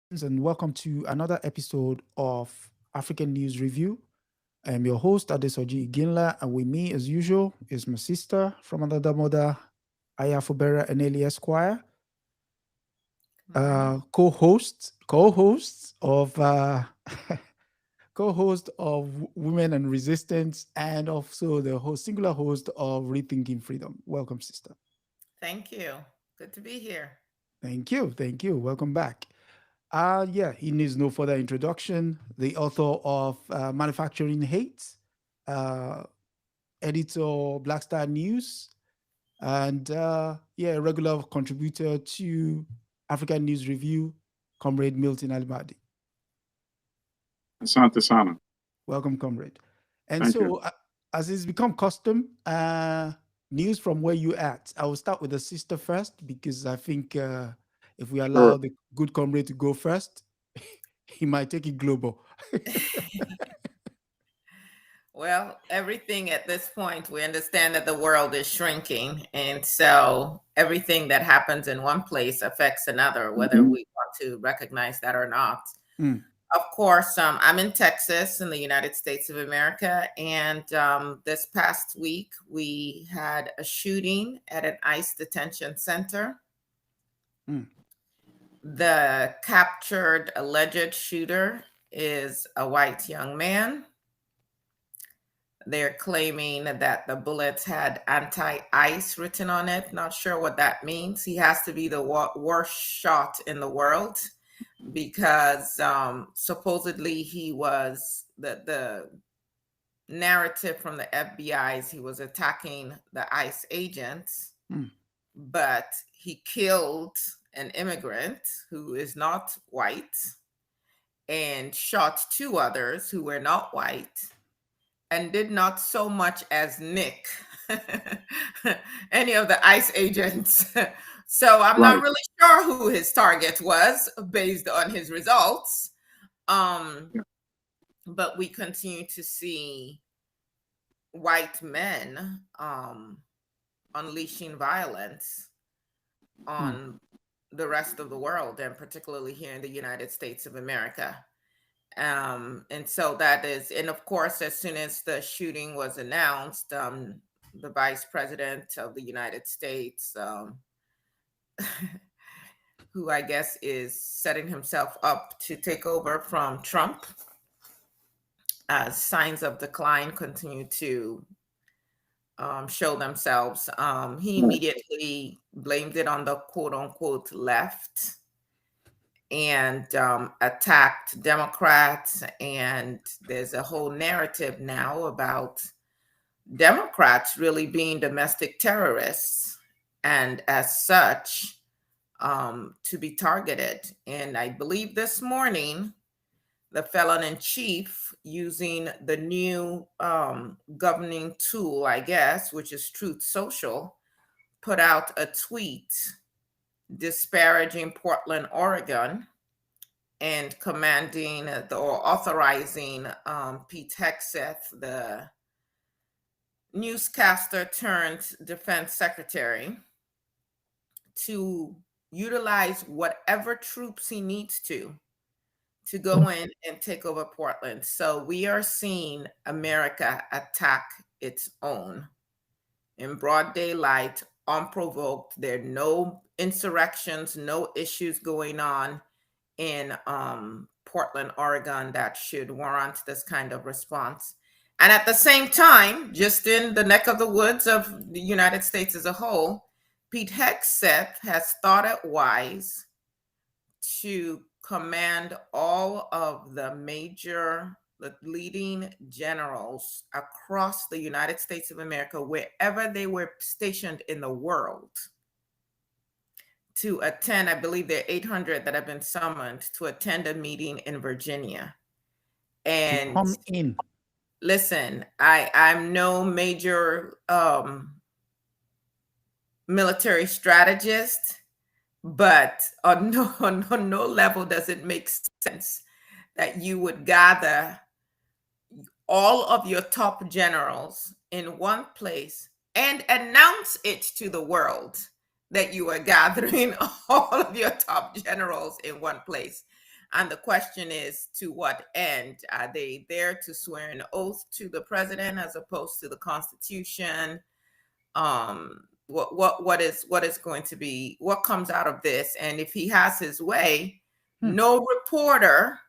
And welcome to another episode of African News Review. I am your host, Adesoji Iginla, and with me, as usual, is my sister from another mother, Aya Fubara Eneli Esquire, Morning. co-host of co-host of Women and Resistance, and also the singular host of Rethinking Freedom. Welcome, sister. Thank you. Good to be here. Thank you. Welcome back. Yeah, he needs no further introduction. The author of Manufacturing Hate, uh, editor Black Star News, and yeah, a regular contributor to African News Review, Comrade Milton Allimadi. Asante sana. Welcome, comrade. And Thank you. so, as it's become custom, news from where you at. I will start with the sister first because I think if we allow Sure. the good comrade to go first, he might take it global. Well, everything at this point, we understand that the world is shrinking. And so everything that happens in one place affects another, whether Mhm. we want to recognize that or not. Mm, Of course, I'm in Texas in the United States of America. And this past week, we had a shooting at an ICE detention center. mm, The captured alleged shooter is a white young man. They're claiming that the bullets had anti-ice written on it. Not sure what that means. He has to be the worst shot in the world because supposedly he was the narrative from the FBI is he was attacking the ICE agents, mm, but he killed an immigrant who is not white and shot two others who were not white and did not so much as nick any of the ICE agents. So I'm not Right. really sure who his target was based on his results. Um, Yeah. but we continue to see white men unleashing violence mm. on the rest of the world, and particularly here in the United States of America. And so that is, and of course, as soon as the shooting was announced, the vice president of the United States, who I guess is setting himself up to take over from Trump, as signs of decline continue to show themselves, he Right. immediately blamed it on the quote unquote left and attacked Democrats. And there's a whole narrative now about Democrats really being domestic terrorists and as such to be targeted. And I believe this morning, the felon in chief, using the new governing tool, I guess, which is Truth Social, put out a tweet disparaging Portland, Oregon, and commanding or authorizing Pete Hegseth, the newscaster turned defense secretary, to utilize whatever troops he needs to go in and take over Portland. So we are seeing America attack its own in broad daylight, unprovoked. There are no insurrections, no issues going on in Portland, Oregon that should warrant this kind of response. And at the same time, just in the neck of the woods of the United States as a whole, Pete Hegseth has thought it wise to command all of the leading generals across the United States of America, wherever they were stationed in the world, to attend. I believe there are 800 that have been summoned to attend a meeting in Virginia. To And come in. listen, I'm no major military strategist, but on no level does it make sense that you would gather all of your top generals in one place and announce it to the world that you are gathering all of your top generals in one place. And the question is, to what end? Are they there to swear an oath to the president as opposed to the Constitution? What is going to be, what comes out of this? And if he has his way, no reporter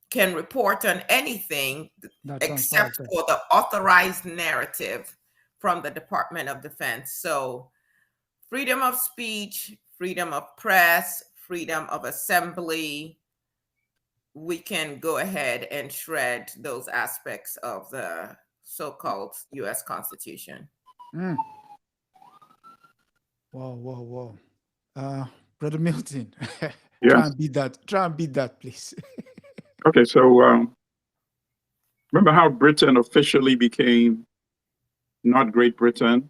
can report on anything except for the authorized narrative from the Department of Defense. So freedom of speech, freedom of press, freedom of assembly, we can go ahead and shred those aspects of the so-called U.S. Constitution. Whoa. Brother Milton, Yes. try and beat that, please. Okay, so remember how Britain officially became not Great Britain?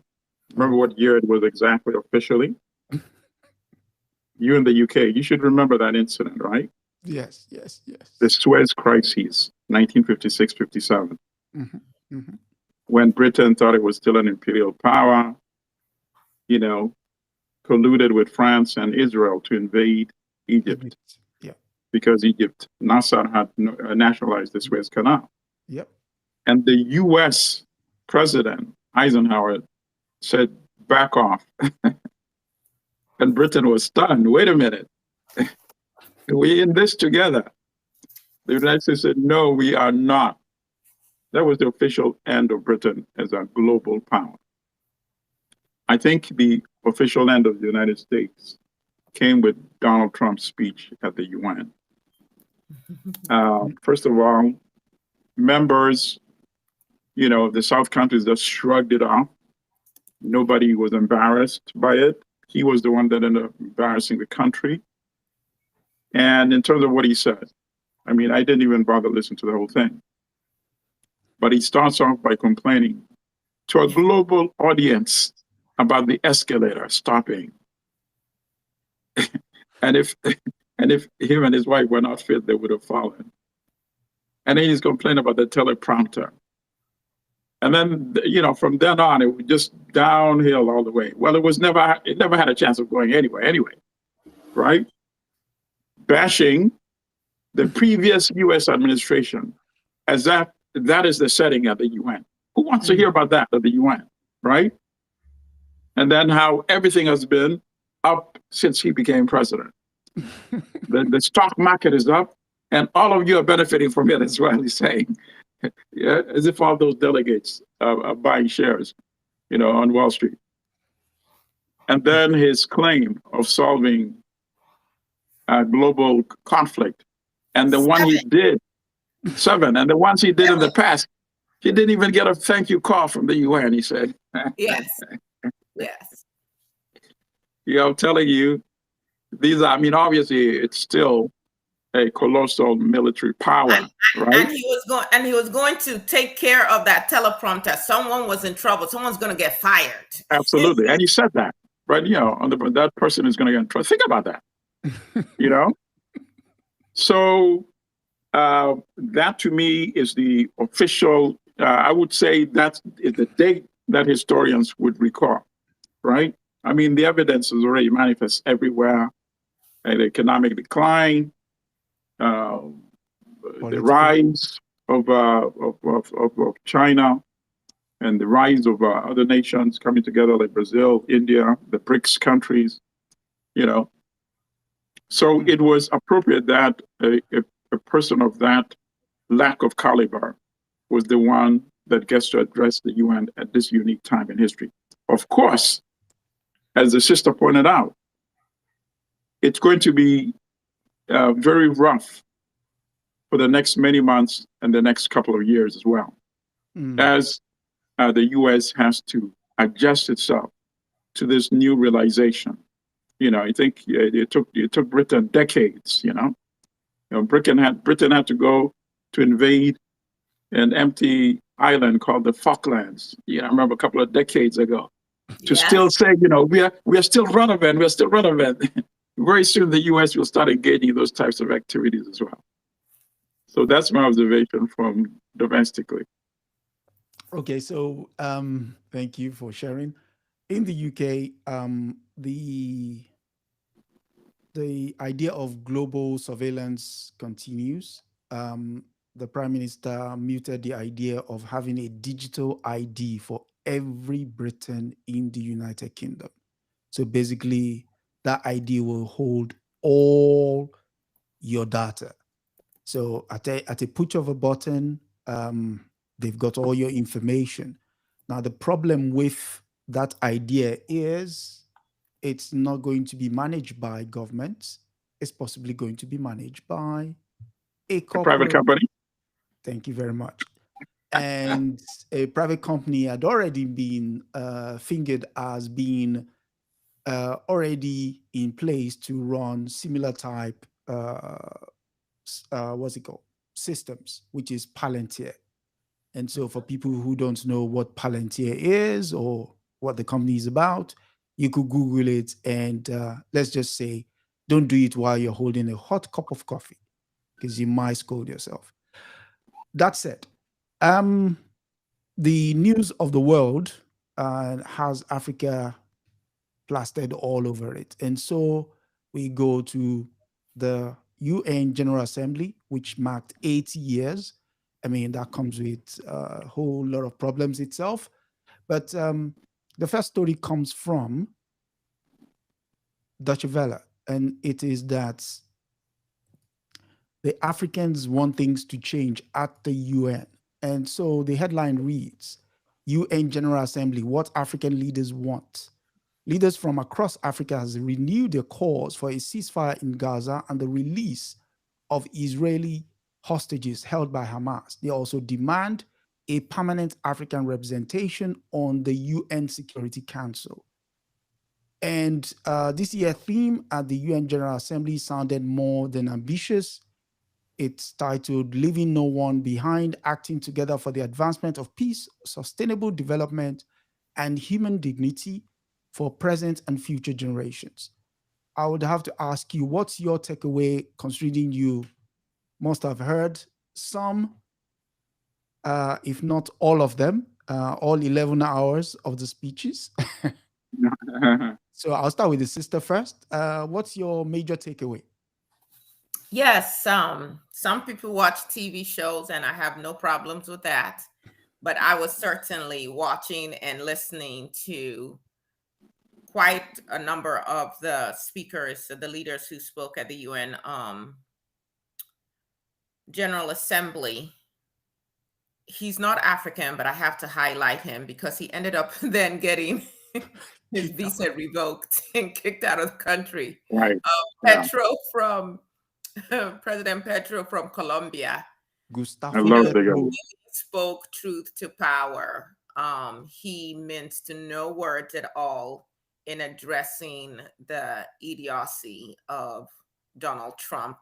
Remember what year it was exactly officially? You in the UK, you should remember that incident, right? Yes. The Suez Crisis, 1956-57. When Britain thought it was still an imperial power, colluded with France and Israel to invade Egypt. Because Egypt, Nasser had nationalized the Suez Canal. And the US President Eisenhower said, back off. And Britain was stunned. Wait a minute. We're in this together. The United States said, no, we are not. That was the official end of Britain as a global power. I think the official end of the United States came with Donald Trump's speech at the UN. First of all, members, the South countries just shrugged it off. Nobody was embarrassed by it. He was the one that ended up embarrassing the country. And in terms of what he said, I mean, I didn't even bother listening to the whole thing. But he starts off by complaining to a global audience about the escalator stopping. and if him and his wife were not fit, they would have fallen. And then he's complaining about the teleprompter. And then, from then on, it was just downhill all the way. Well, it never had a chance of going anyway, right? Bashing the previous U.S. administration as that is the setting at the UN. Who wants to hear about that at the UN, right? And then how everything has been up since he became president. The stock market is up, and all of you are benefiting from it as well, he's saying. Yeah, as if all those delegates are buying shares, on Wall Street. And then his claim of solving global conflict. And the one he did, 7, and the ones he did in the past, he didn't even get a thank you call from the UN, he said. Yes. I'm telling you, these are, obviously it's still a colossal military power, right? And he was going to take care of that teleprompter. Someone was in trouble. Someone's going to get fired. Absolutely. And he said that, right? That person is going to get in trouble. Think about that, So that to me is the official, I would say that is the date that historians would recall, right? I mean, the evidence is already manifest everywhere. An economic decline, the rise of China, and the rise of other nations coming together like Brazil, India, the BRICS countries, So it was appropriate that a person of that lack of caliber was the one that gets to address the UN at this unique time in history. Of course, as the sister pointed out, it's going to be very rough for the next many months and the next couple of years as well, as the U.S. has to adjust itself to this new realization. I think it took Britain decades. Britain had to go to invade an empty island called the Falklands. I remember a couple of decades ago to still say, we are still relevant. We're still relevant. Very soon, the U.S. will start engaging in those types of activities as well. So that's my observation from domestically. Okay, so thank you for sharing. In the UK, the the idea of global surveillance continues. The Prime Minister muted the idea of having a digital ID for every Briton in the United Kingdom. So basically, that ID will hold all your data. So at a push of a button, they've got all your information. Now, the problem with that idea is it's not going to be managed by governments. It's possibly going to be managed by a private company. Thank you very much. And a private company had already been fingered as being already in place to run similar type, what's it called, systems, which is Palantir. And so for people who don't know what Palantir is or what the company is about, you could Google it and let's just say, don't do it while you're holding a hot cup of coffee because you might scold yourself. That said, the news of the world has Africa plastered all over it. And so we go to the UN General Assembly, which marked 80 years. I mean, that comes with a whole lot of problems itself. But the first story comes from Deutsche Welle, and it is that the Africans want things to change at the UN. And so the headline reads, UN General Assembly, what African leaders want. Leaders from across Africa has renewed their calls for a ceasefire in Gaza and the release of Israeli hostages held by Hamas. They also demand a permanent African representation on the UN Security Council. And this year's theme at the UN General Assembly sounded more than ambitious. It's titled Leaving No One Behind, Acting Together for the Advancement of Peace, Sustainable Development, and Human Dignity for Present and Future Generations. I would have to ask you, what's your takeaway, considering you must have heard some, if not all of them, all 11 hours of the speeches? So I'll start with the sister first. What's your major takeaway? Yes, some people watch TV shows, and I have no problems with that. But I was certainly watching and listening to quite a number of the speakers, the leaders who spoke at the UN General Assembly. He's not African, but I have to highlight him because he ended up then getting his visa revoked and kicked out of the country. Right. Petro from President Petro from Colombia. Gustavo I love Petro. He spoke truth to power. He minced no words at all in addressing the idiocy of Donald Trump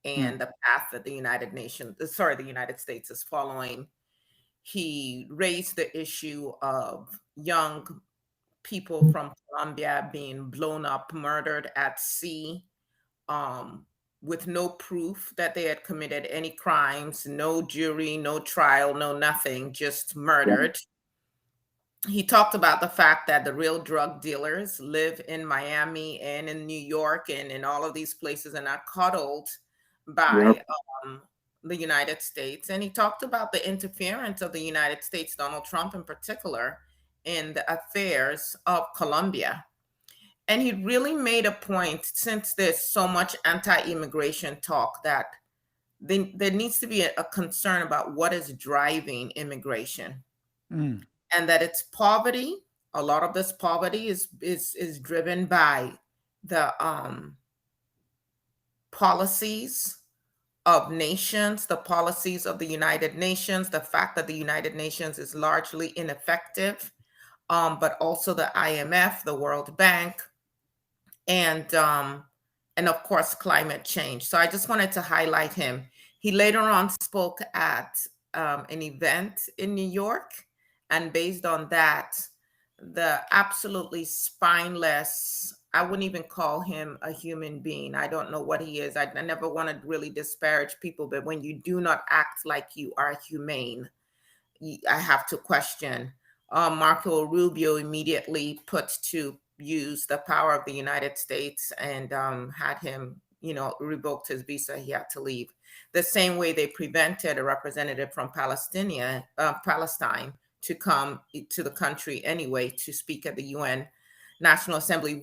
and the path that the United States is following. He raised the issue of young people from Colombia being blown up, murdered at sea, with no proof that they had committed any crimes, no jury, no trial, no nothing, just murdered. He talked about the fact that the real drug dealers live in Miami and in New York and in all of these places and are coddled by the United States. And he talked about the interference of the United States, Donald Trump in particular, in the affairs of Colombia. And he really made a point, since there's so much anti-immigration talk, that there needs to be a concern about what is driving immigration. And that it's poverty. A lot of this poverty is driven by the policies of nations, the policies of the United Nations, the fact that the United Nations is largely ineffective, but also the IMF, the World Bank, and of course climate change. So I just wanted to highlight him. He later on spoke at an event in New York. And based on that, the absolutely spineless, I wouldn't even call him a human being. I don't know what he is. I never want to really disparage people, but when you do not act like you are humane, I have to question. Marco Rubio immediately put to used the power of the United States and had him, revoked his visa. He had to leave. The same way they prevented a representative from Palestine to come to the country anyway to speak at the UN National Assembly,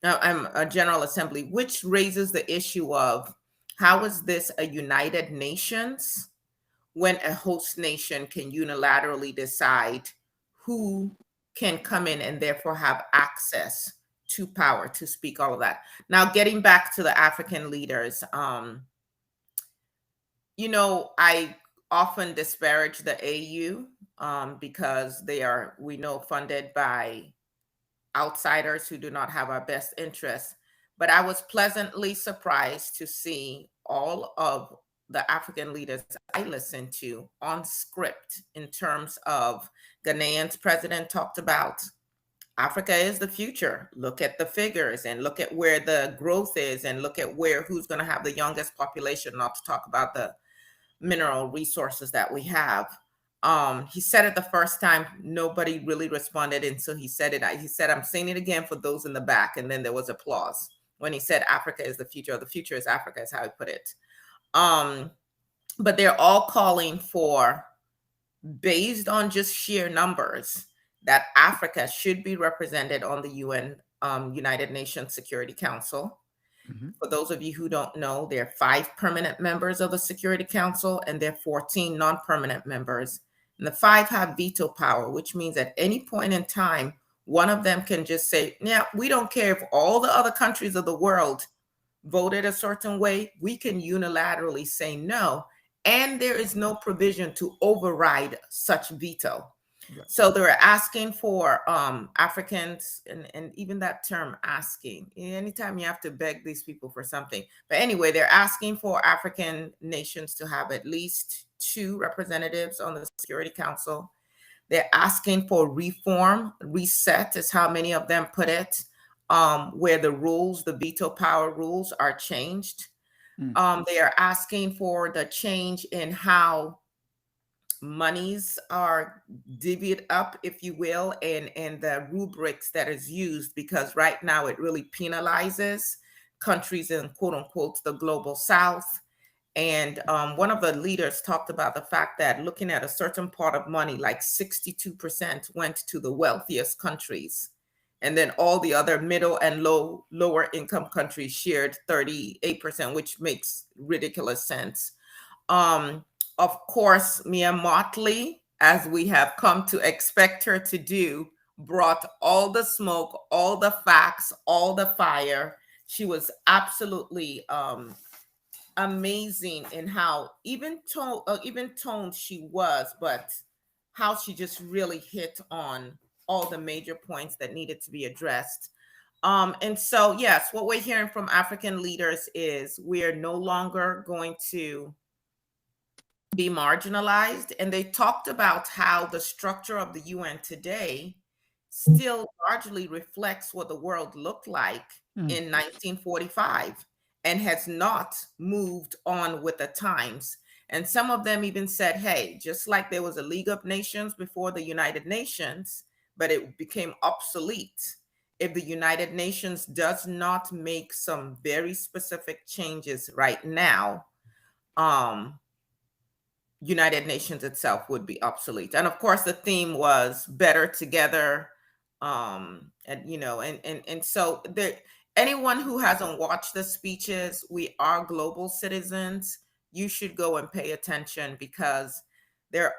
General Assembly, which raises the issue of how is this a United Nations when a host nation can unilaterally decide who can come in and therefore have access to power to speak, all of that. Now, getting back to the African leaders, I often disparage the AU because they are, we know, funded by outsiders who do not have our best interests. But I was pleasantly surprised to see all of the African leaders I listened to on script in terms of Ghanaian's president talked about Africa is the future. Look at the figures and look at where the growth is and look at who's going to have the youngest population, not to talk about the mineral resources that we have. He said it the first time, nobody really responded. And so he said it. He said, I'm saying it again for those in the back. And then there was applause when he said Africa is the future, or the future is Africa, is how he put it. But they're all calling for, based on just sheer numbers, that Africa should be represented on the UN United Nations Security Council. Mm-hmm. For those of you who don't know, there are 5 permanent members of the Security Council and there are 14 non-permanent members. And the 5 have veto power, which means at any point in time, one of them can just say, yeah, we don't care if all the other countries of the world voted a certain way, we can unilaterally say no. And there is no provision to override such veto. Yeah. So they're asking for Africans, and even that term asking, anytime you have to beg these people for something. But anyway, they're asking for African nations to have at least 2 representatives on the Security Council. They're asking for reform, reset is how many of them put it, where the rules, the veto power rules are changed. They are asking for the change in how monies are divvied up, if you will, and the rubrics that is used, because right now it really penalizes countries in quote unquote the global south. And one of the leaders talked about the fact that looking at a certain part of money, like 62% went to the wealthiest countries. And then all the other middle and lower income countries shared 38%, which makes ridiculous sense. Of course, Mia Motley, as we have come to expect her to do, brought all the smoke, all the facts, all the fire. She was absolutely amazing in how even toned she was, but how she just really hit on all the major points that needed to be addressed. And so, yes, what we're hearing from African leaders is we're no longer going to be marginalized. And they talked about how the structure of the UN today still largely reflects what the world looked like in 1945 and has not moved on with the times. And some of them even said, hey, just like there was a League of Nations before the United Nations, but it became obsolete. If the United Nations does not make some very specific changes right now, United Nations itself would be obsolete. And of course, the theme was better together. So anyone who hasn't watched the speeches, we are global citizens. You should go and pay attention, because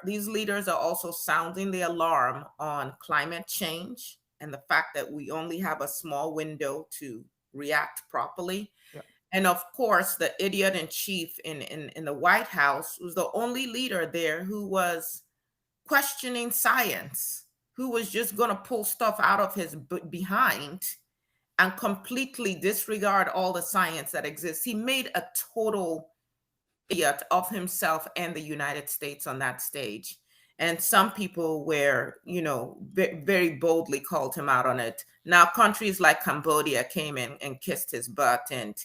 these leaders are also sounding the alarm on climate change and the fact that we only have a small window to react properly. Yeah. And of course, the idiot in chief in the White House was the only leader there who was questioning science, who was just going to pull stuff out of his behind and completely disregard all the science that exists. He made a total idiot of himself and the United States on that stage. And some people were, very boldly called him out on it. Now, countries like Cambodia came in and kissed his butt and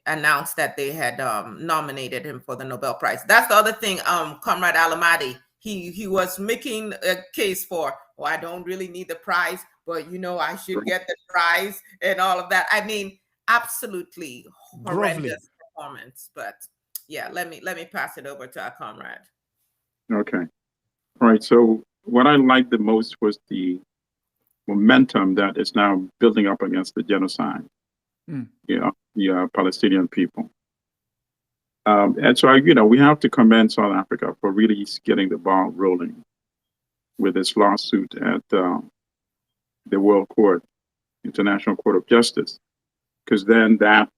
announced that they had nominated him for the Nobel Prize. That's the other thing, Comrade Allimadi, he was making a case for oh, I don't really need the prize, but I should get the prize and all of that. I mean, absolutely Groveling. horrendous performance. But yeah, let me pass it over to our comrade. Okay. All right. So what I liked the most was the momentum that is now building up against the genocide. Palestinian people. And so, we have to commend South Africa for really getting the ball rolling with this lawsuit at the World Court, International Court of Justice, because then that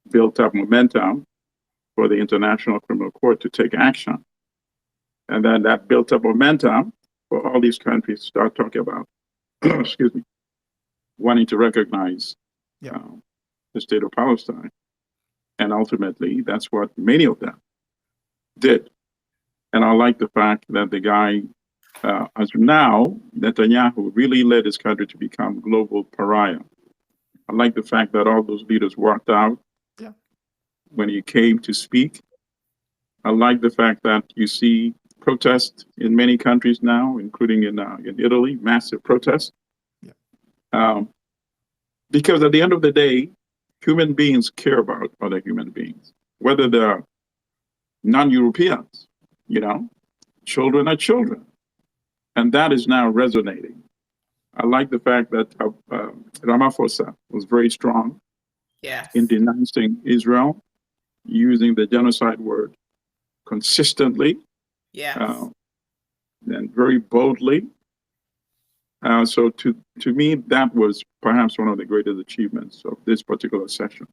built up momentum for the International Criminal Court to take action. And then that built up momentum for all these countries to start talking about, excuse me, wanting to recognize the state of Palestine. And ultimately, that's what many of them did. And I like the fact that the guy, as now, Netanyahu really led his country to become global pariah. I like the fact that all those leaders walked out when he came to speak. I like the fact that you see protests in many countries now, including in Italy, massive protests. Because at the end of the day, human beings care about other human beings, whether they're non-Europeans, children are children. And that is now resonating. I like the fact that Ramaphosa was very strong in denouncing Israel, using the genocide word consistently, and very boldly. So to me, that was perhaps one of the greatest achievements of this particular session.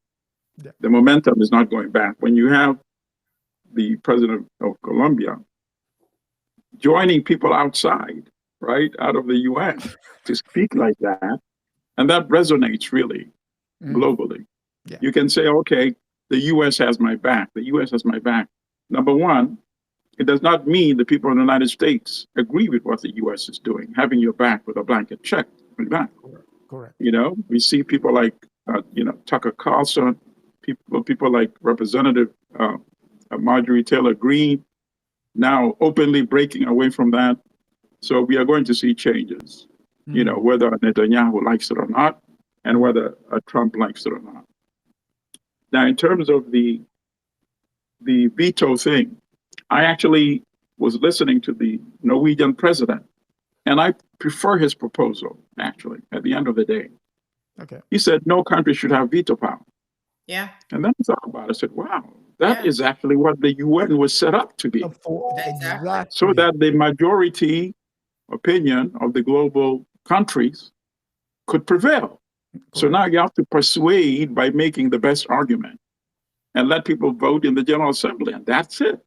The momentum is not going back. When you have the president of Colombia joining people outside, right, out of the UN to speak like that, and that resonates really globally. You can say, okay, the US has my back. The US has my back. Number one, it does not mean the people in the United States agree with what the US is doing, having your back with a blanket check on your back. Correct. We see people like, Tucker Carlson, people like Representative Marjorie Taylor Greene now openly breaking away from that. So we are going to see changes, whether Netanyahu likes it or not, and whether Trump likes it or not. Now, in terms of the veto thing, I actually was listening to the Norwegian president, and I prefer his proposal, actually, at the end of the day. Okay. He said no country should have veto power. Yeah. And then I thought about it, I said, wow, that is actually what the UN was set up to be. Exactly. So that the majority opinion of the global countries could prevail. So now you have to persuade by making the best argument and let people vote in the General Assembly, and that's it.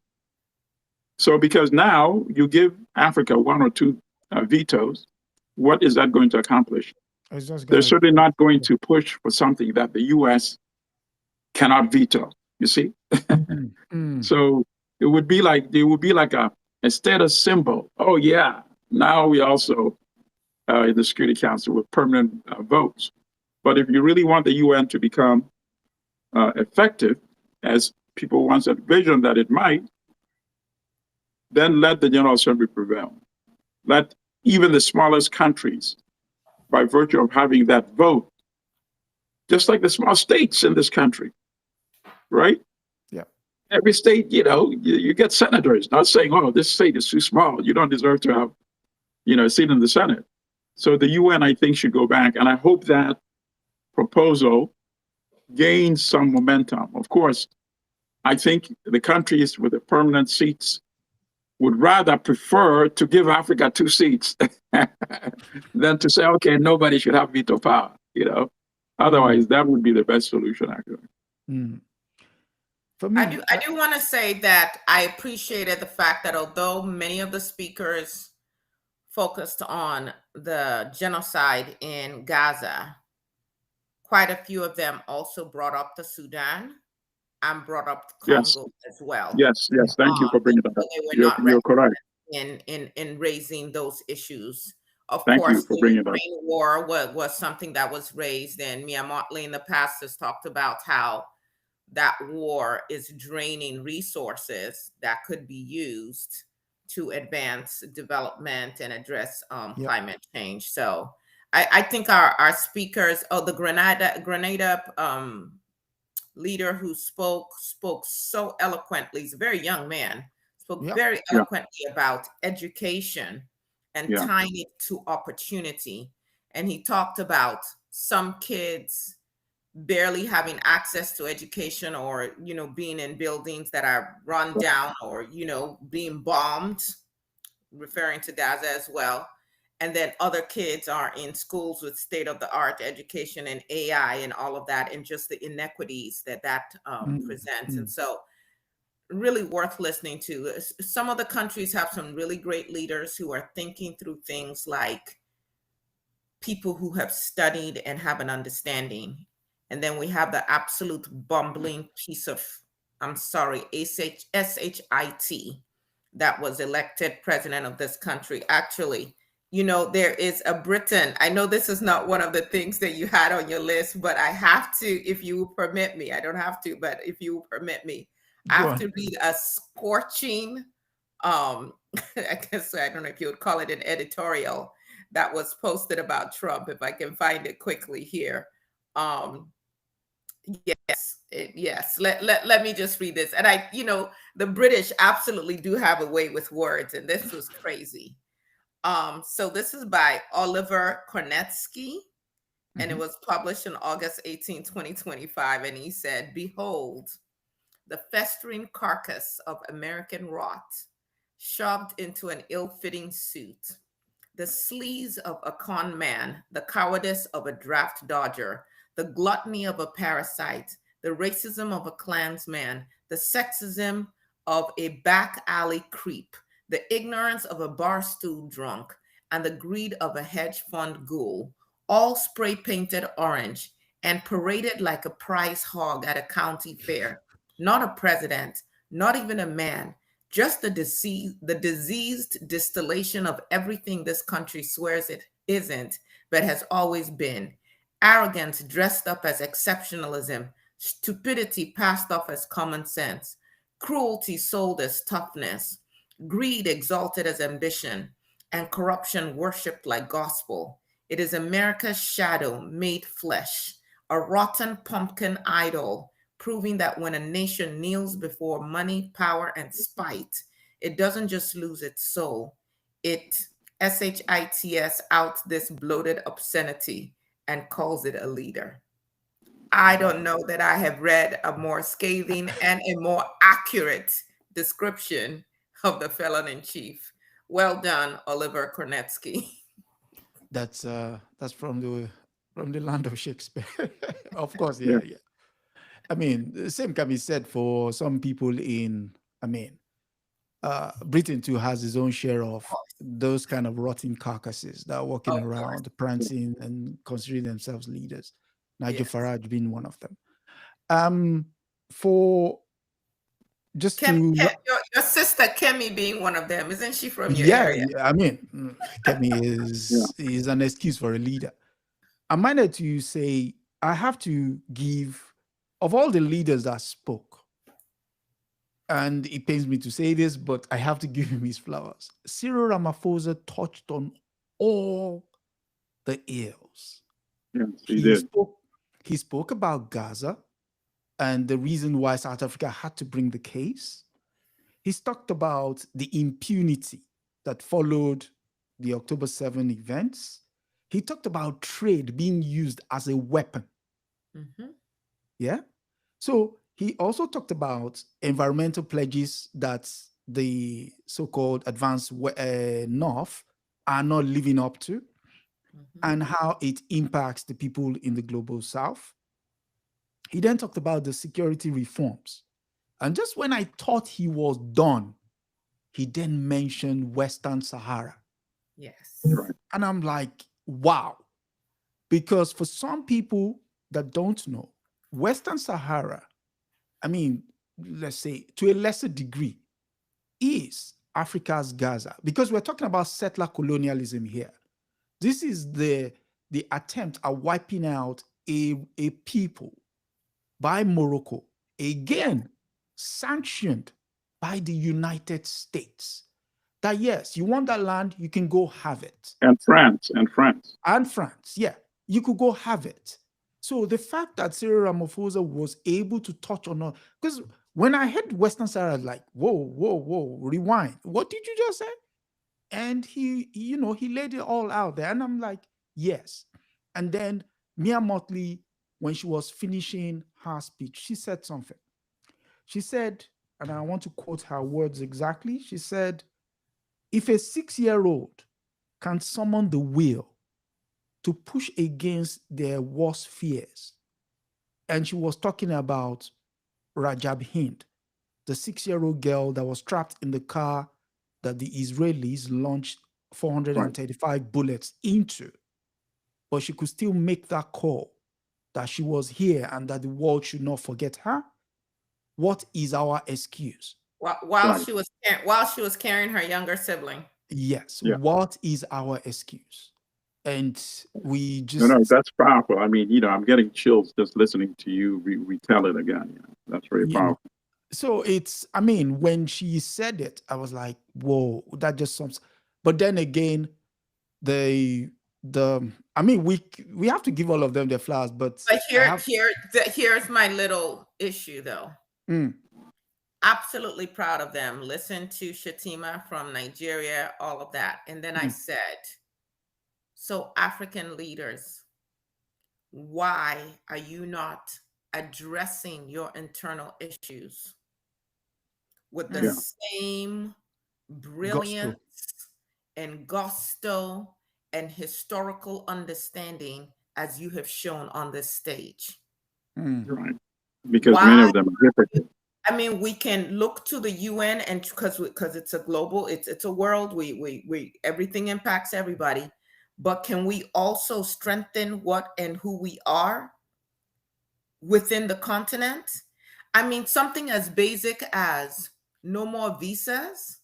So because now you give Africa one or two vetoes, what is that going to accomplish? They're certainly not going to push for something that the US cannot veto, you see? So it would be like a status symbol. Oh yeah, now we also in the Security Council with permanent votes. But if you really want the UN to become effective, as people once envisioned that it might, then let the General Assembly prevail. Let even the smallest countries, by virtue of having that vote, just like the small states in this country, right? Yeah. Every state, you get senators, not saying, oh, this state is too small. You don't deserve to have, a seat in the Senate. So the UN, I think, should go back. And I hope that proposal gains some momentum. Of course, I think the countries with the permanent seats would rather prefer to give Africa 2 seats than to say, okay, nobody should have veto power, Otherwise, that would be the best solution, actually. For me, I do want to say that I appreciated the fact that although many of the speakers focused on the genocide in Gaza, quite a few of them also brought up the Sudan and brought up Congo as well. Yes. Thank you for bringing that up. You're correct. In raising those issues. Of Thank course, you for the bringing it up. Ukraine war was something that was raised, and Mia Motley in the past has talked about how that war is draining resources that could be used to advance development and address Yep. climate change. So I think our speakers, the Grenada leader who spoke so eloquently. He's a very young man, spoke Yep. very eloquently about education and Yeah. tying it to opportunity. And he talked about some kids barely having access to education, or being in buildings that are run down, or being bombed, referring to Gaza as well. And then other kids are in schools with state-of-the-art education and AI and all of that, and just the inequities that presents. And so really worth listening to. Some of the countries have some really great leaders who are thinking through things like people who have studied and have an understanding. And then we have the absolute bumbling piece of, I'm sorry, SHIT, that was elected president of this country. Actually, there is a Briton. I know this is not one of the things that you had on your list, but I have to, if you permit me. I don't have to, but if you permit me, I have to read a scorching, I guess, I don't know if you would call it an editorial, that was posted about Trump, if I can find it quickly here. Yes. Let me just read this. And the British absolutely do have a way with words, and this was crazy. So this is by Oliver Kornetsky, and it was published on August 18, 2025. And he said, "Behold, the festering carcass of American rot, shoved into an ill-fitting suit, the sleaze of a con man, the cowardice of a draft dodger, the gluttony of a parasite, the racism of a Klansman, the sexism of a back alley creep, the ignorance of a barstool drunk, and the greed of a hedge fund ghoul, all spray painted orange and paraded like a prize hog at a county fair. Not a president, not even a man, just the diseased distillation of everything this country swears it isn't, but has always been. Arrogance dressed up as exceptionalism, stupidity passed off as common sense, cruelty sold as toughness, greed exalted as ambition, and corruption worshipped like gospel. It is America's shadow made flesh, a rotten pumpkin idol, proving that when a nation kneels before money, power, and spite, it doesn't just lose its soul. It shits out this bloated obscenity and calls it a leader." I don't know that I have read a more scathing and a more accurate description of the felon in chief. Well done, Oliver Kornetsky. That's from the land of Shakespeare. Of course, yeah. I mean, the same can be said for some people in, Britain too has his own share of those kind of rotten carcasses that are walking around, prancing and considering themselves leaders. Nigel Farage being one of them. For just your sister Kemi being one of them, isn't she from your area? I mean, Kemi is an excuse for a leader. I'm minded to say I have to give, of all the leaders that spoke, and it pains me to say this, but I have to give him his flowers. Cyril Ramaphosa touched on all the ills. Yes, he did. He spoke about Gaza and the reason why South Africa had to bring the case. He's talked about the impunity that followed the October 7 events. He talked about trade being used as a weapon. Yeah. So he also talked about environmental pledges that the so-called advanced North are not living up to, and how it impacts the people in the global South. He then talked about the security reforms. And just when I thought he was done, he then mentioned Western Sahara. Yes. And I'm like, wow. Because for some people that don't know, Western Sahara, I mean, let's say to a lesser degree, is Africa's Gaza. Because we're talking about settler colonialism here. This is the attempt at wiping out a people by Morocco, again, sanctioned by the United States, that yes, you want that land, you can go have it. And France. And France, yeah, you could go have it. So the fact that Cyril Ramaphosa was able to touch on all, because when I heard Western Sahara, like, whoa, rewind. What did you just say? And he laid it all out there. And I'm like, yes. And then Mia Motley, when she was finishing her speech, she said something. She said, and I want to quote her words exactly. She said, if a 6-year-old can summon the will to push against their worst fears, and she was talking about Rajab Hind, the 6-year-old girl that was trapped in the car that the Israelis launched 435 bullets into, but she could still make that call that she was here and that the world should not forget her. What is our excuse? While she was carrying her younger sibling. Yes. Yeah. What is our excuse? And we just... No, that's powerful. I mean, I'm getting chills just listening to you retell it again. That's very powerful. So it's, I mean, when she said it, I was like, whoa, that just sounds... But then again, we have to give all of them their flowers, but here's my little issue though. Absolutely proud of them. Listen to Shatima from Nigeria, all of that. And then I said, so African leaders, why are you not addressing your internal issues with the same brilliance and gusto and historical understanding as you have shown on this stage? Right. Because many of them are different. I mean, we can look to the UN, and because it's a global, it's a world. We everything impacts everybody. But can we also strengthen what and who we are within the continent? I mean, something as basic as no more visas,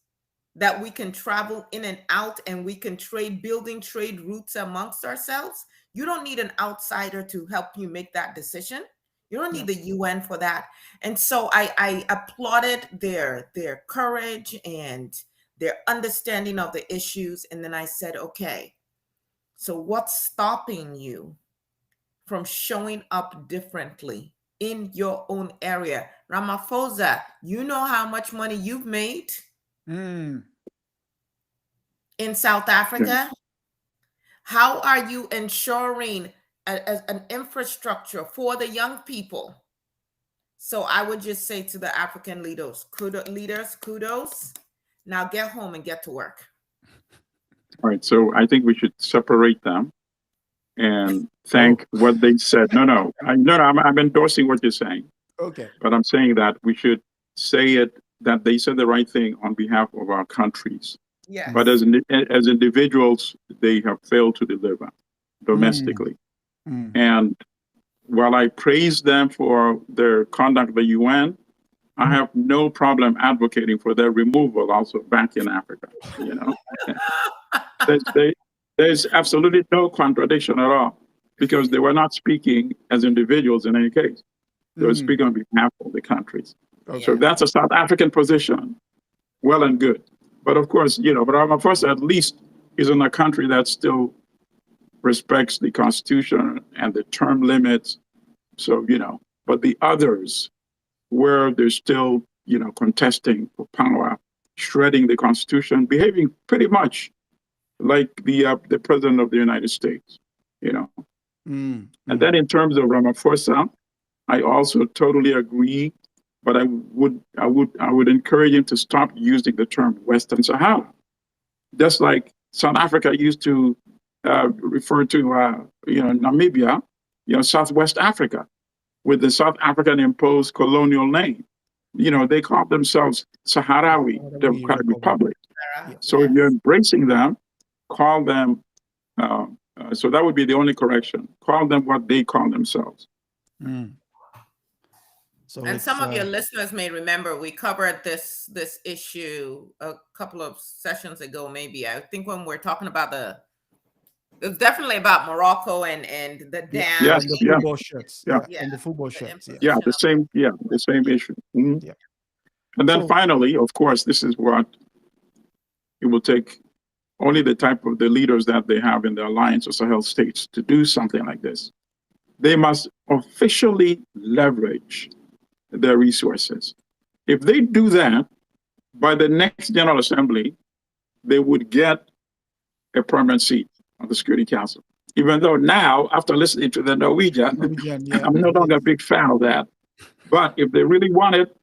that we can travel in and out and we can building trade routes amongst ourselves. You don't need an outsider to help you make that decision. You don't need the UN for that. And so I applauded their courage and their understanding of the issues. And then I said, okay, so what's stopping you from showing up differently in your own area? Ramaphosa, you know how much money you've made in South Africa? Yeah. How are you ensuring an infrastructure for the young people? So I would just say to the African leaders, kudos. Now get home and get to work. All right. So I think we should separate them and thank what they said. No, I'm endorsing what you're saying. Okay. But I'm saying that we should say it, that they said the right thing on behalf of our countries. Yes. But as individuals, they have failed to deliver domestically. And while I praise them for their conduct at the UN, I have no problem advocating for their removal also back in Africa. There's absolutely no contradiction at all, because they were not speaking as individuals in any case. They were speaking on behalf of the countries. Okay. So that's a South African position. Well and good. But of course, but Ramaphosa at least is in a country that still respects the Constitution and the term limits. So, but the others, where they're still, contesting for power, shredding the Constitution, behaving pretty much like the President of the United States, And then in terms of Ramaphosa, I also totally agree, but I would encourage him to stop using the term Western Sahara. Just like South Africa used to refer to, Namibia, Southwest Africa, with the South African imposed colonial name. They call themselves Sahrawi Democratic Republic. So if you're embracing them, call them, so that would be the only correction. Call them what they call themselves. So and some of your listeners may remember we covered this issue a couple of sessions ago, maybe. I think when we're talking about it's definitely about Morocco and the dam. Yes, and the football shirts. And the football shirts. The same issue. Mm-hmm. Yeah. And then finally, of course, this is what It will take only the type of the leaders that they have in the Alliance of Sahel states to do something like this. They must officially leverage their resources. If they do that, by the next General Assembly, they would get a permanent seat on the Security Council. Even though now, after listening to the Norwegian, yeah, I'm no longer a big fan of that. But if they really want it,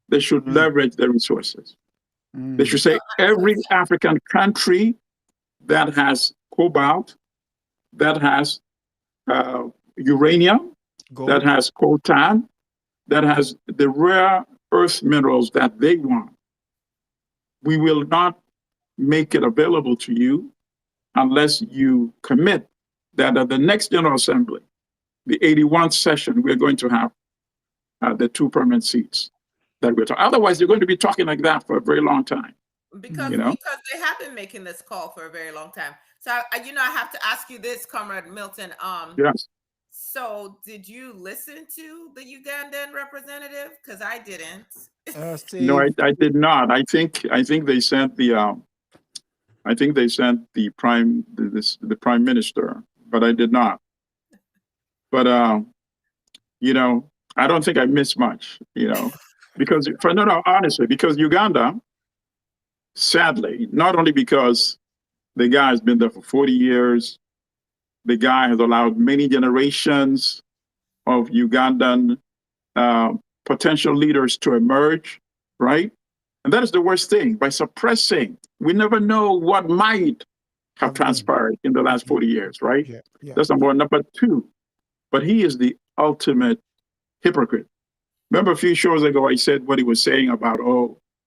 they should leverage their resources. They should say every African country that has cobalt, that has uranium, gold, that has coltan, that has the rare earth minerals that they want, we will not make it available to you unless you commit that at the next General Assembly, the 81st session, we're going to have the 2 permanent seats that we're talking. Otherwise, you're going to be talking like that for a very long time. Because they have been making this call for a very long time. So I have to ask you this, Comrade Milton. Yes. So did you listen to the Ugandan representative? Because I didn't. No, I did not. I think they sent the the prime minister, but I did not. But I don't think I missed much. Because honestly, because Uganda, sadly, not only because the guy has been there for 40 years, the guy has allowed many generations of Ugandan potential leaders to emerge, right? And that is the worst thing. By suppressing, we never know what might have transpired in the last 40 years, right? Yeah. That's number one. Number two, but he is the ultimate hypocrite. Remember a few shows ago, I said what he was saying about,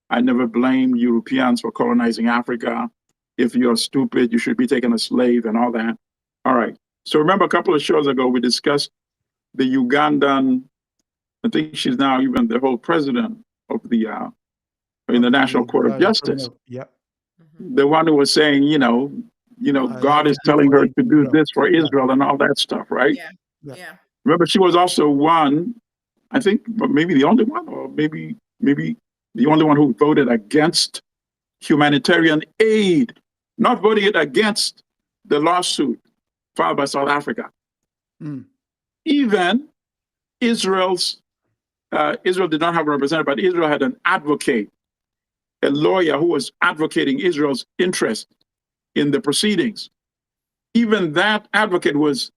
I never blame Europeans for colonizing Africa. If you're stupid, you should be taken as slave and all that. All right. So remember a couple of shows ago, we discussed the Ugandan, I think she's now even the whole president of the in the National Court of Justice. Yeah. The one who was saying, God is telling her to do this for Israel and all that stuff, right? Yeah. Remember, she was also one, I think, maybe the only one, or maybe the only one who voted against humanitarian aid, not voting it against the lawsuit filed by South Africa. Even Israel did not have a representative, but Israel had an advocate, a lawyer who was advocating Israel's interest in the proceedings. Even that advocate was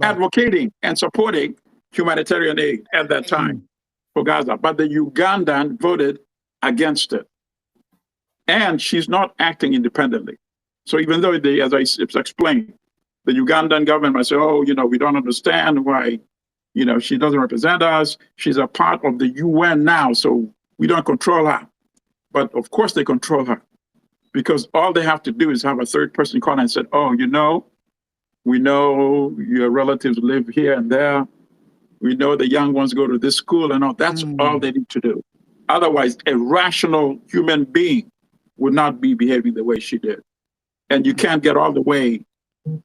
advocating and supporting humanitarian aid at that time for Gaza. But the Ugandan voted against it. And she's not acting independently. So even though, as I explained, the Ugandan government might say, we don't understand why, she doesn't represent us. She's a part of the UN now, so we don't control her. But of course they control her, because all they have to do is have a third person call and say, we know your relatives live here and there. We know the young ones go to this school and all. That's all they need to do. Otherwise, a rational human being would not be behaving the way she did. And you can't get all the way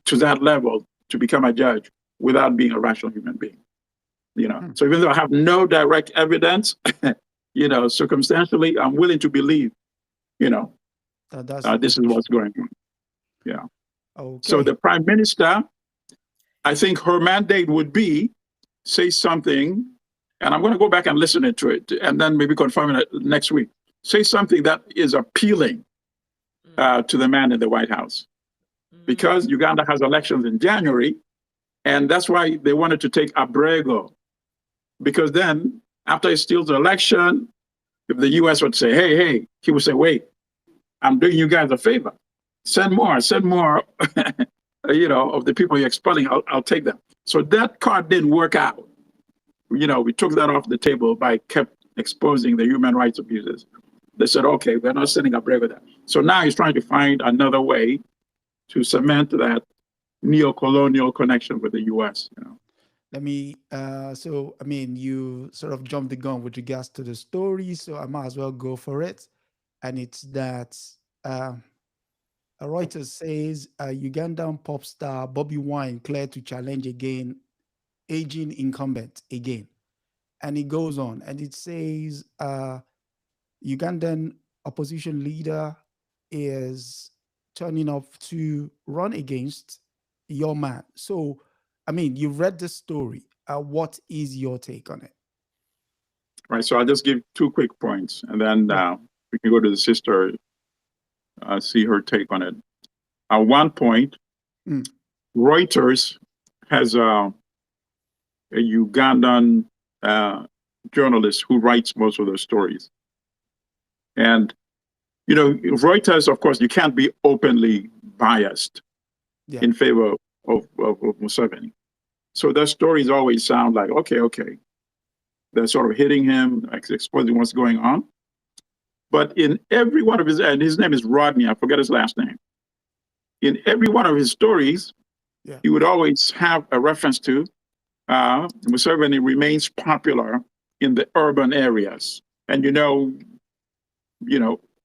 to that level to become a judge without being a rational human being. So even though I have no direct evidence, circumstantially, I'm willing to believe, this is what's going on. Yeah. Okay. So the prime minister, I think her mandate would be say something, and I'm going to go back and listen to it, and then maybe confirm it next week. Say something that is appealing to the man in the White House, because Uganda has elections in January, and that's why they wanted to take Abrego, because then after he steals the election, if the U.S. would say, hey, he would say, wait, I'm doing you guys a favor. Send more, of the people you're expelling, I'll take them. So that card didn't work out. We took that off the table by kept exposing the human rights abuses. They said, okay, we're not sending Abrego there. So now he's trying to find another way to cement that neo-colonial connection with the U.S. Let me, you sort of jumped the gun with regards to the story, so I might as well go for it. And it's that Reuters says Ugandan pop star Bobby Wine cleared to challenge again, aging incumbent again. And it goes on, and it says Ugandan opposition leader is turning up to run against your man. So, I mean, you read the story. What is your take on it? Right. So I'll just give 2 quick points, and then we can go to the sister, see her take on it. At one point, Reuters has a Ugandan journalist who writes most of those stories. And, Reuters, of course, you can't be openly biased in favor of Museveni. So their stories always sound like, okay. They're sort of hitting him, exposing what's going on. But in every one of and his name is Rodney, I forget his last name. In every one of his stories, he would always have a reference to Museveni remains popular in the urban areas. And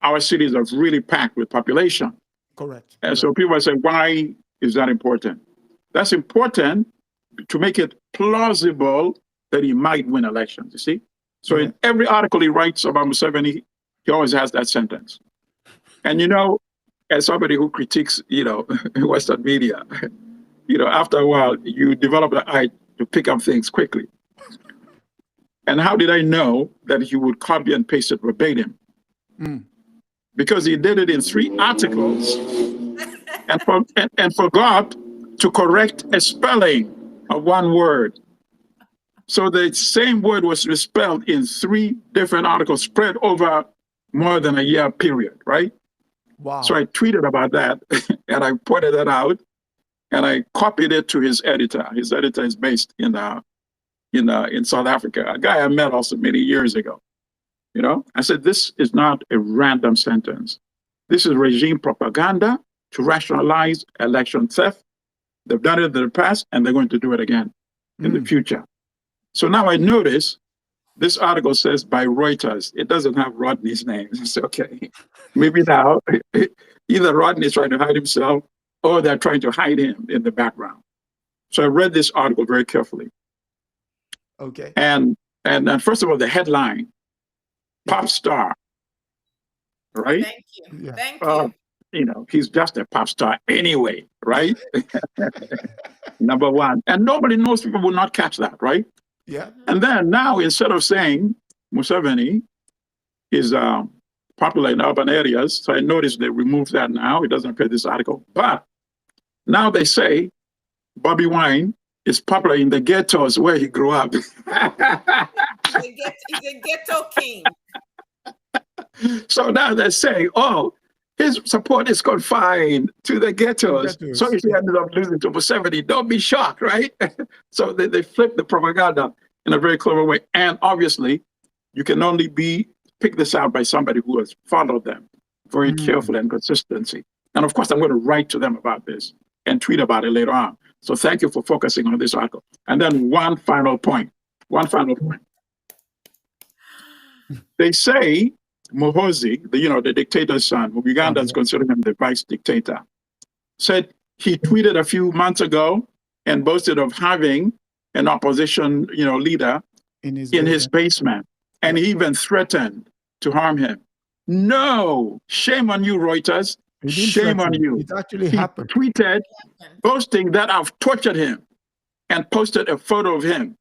our cities are really packed with population. Correct. And so people say, why is that important? That's important to make it plausible that he might win elections, you see? So in every article he writes about Museveni, he always has that sentence. And as somebody who critiques, Western media, after a while, you develop an eye to pick up things quickly. And how did I know that he would copy and paste it verbatim? Because he did it in 3 articles and forgot to correct a spelling of one word. So the same word was misspelled in 3 different articles spread over more than a year period, right? Wow. So I tweeted about that and I pointed that out and I copied it to his editor. His editor is based in South Africa, a guy I met also many years ago. I said, this is not a random sentence. This is regime propaganda to rationalize election theft. They've done it in the past and they're going to do it again in the future. So now I notice this article says by Reuters. It doesn't have Rodney's name. It's okay. Maybe now either Rodney is trying to hide himself or they're trying to hide him in the background. So I read this article very carefully. Okay. And first of all, the headline, pop star, right? Thank you. Yeah. Thank you. He's just a pop star anyway, right? Number one. And most people will not catch that, right? Yeah. And then now, instead of saying Museveni is popular in urban areas, so I noticed they removed that now. It doesn't appear in this article. But now they say Bobby Wine is popular in the ghettos where he grew up. He's a ghetto king. So now they're saying, his support is confined to the ghettos. So if he ended up losing to Museveni, don't be shocked, right? So they flip the propaganda in a very clever way. And obviously, you can only pick this out by somebody who has followed them very carefully and consistency. And of course, I'm going to write to them about this and tweet about it later on. So thank you for focusing on this article. And then one final point. They say Muhoozi, the dictator's son, who Ugandans consider him the vice dictator, said he tweeted a few months ago and boasted of having an opposition, leader in his basement. And he even threatened to harm him. No, shame on you, Reuters. Shame on you. It actually happened. Tweeted boasting that I've tortured him and posted a photo of him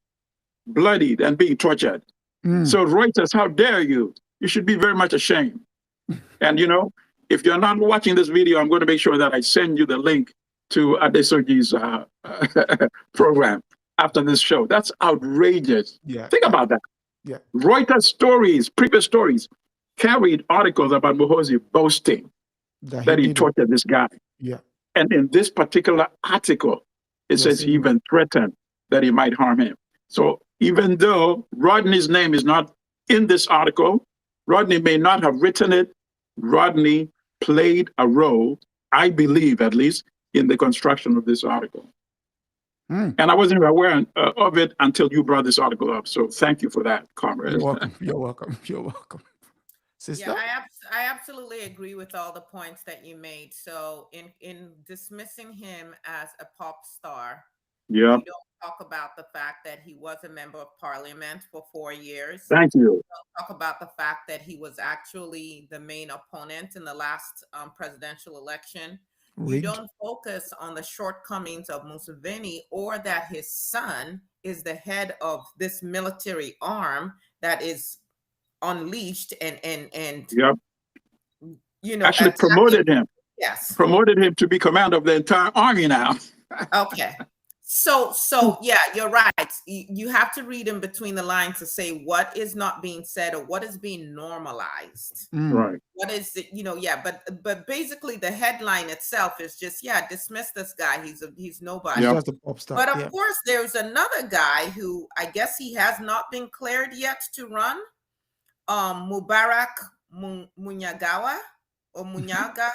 bloodied and being tortured. So Reuters, how dare you? You should be very much ashamed. And if you're not watching this video, I'm going to make sure that I send you the link to Adesoji's program after this show. That's outrageous. Yeah. Think about that. Yeah. Reuters previous stories, carried articles about Muhoozi boasting that he tortured this guy. Yeah. And in this particular article, it says he even threatened that he might harm him. So even though Rodney's name is not in this article, Rodney may not have written it, Rodney played a role, I believe at least, in the construction of this article. And I wasn't even aware of it until you brought this article up. So thank you for that, comrade. You're welcome. Sister? Yeah, I absolutely agree with all the points that you made. So in dismissing him as a pop star, you don't talk about the fact that he was a member of parliament for 4 years. Thank you. talk about the fact that he was actually the main opponent in the last presidential election. You Rigged. don't focus on the shortcomings of Museveni or that his son is the head of this military arm that is unleashed and Yep. Actually attacking. promoted him. Yes. Promoted him to be commander of the entire army now. Okay. So yeah, you're right. You have to read in between the lines to say what is not being said or what is being normalized. Right. What is it? But basically the headline itself is just, dismiss this guy. He's nobody. He's just a pop star. But of course, there's another guy who I guess he has not been cleared yet to run. Mubarak Munyagawa or Munyaga.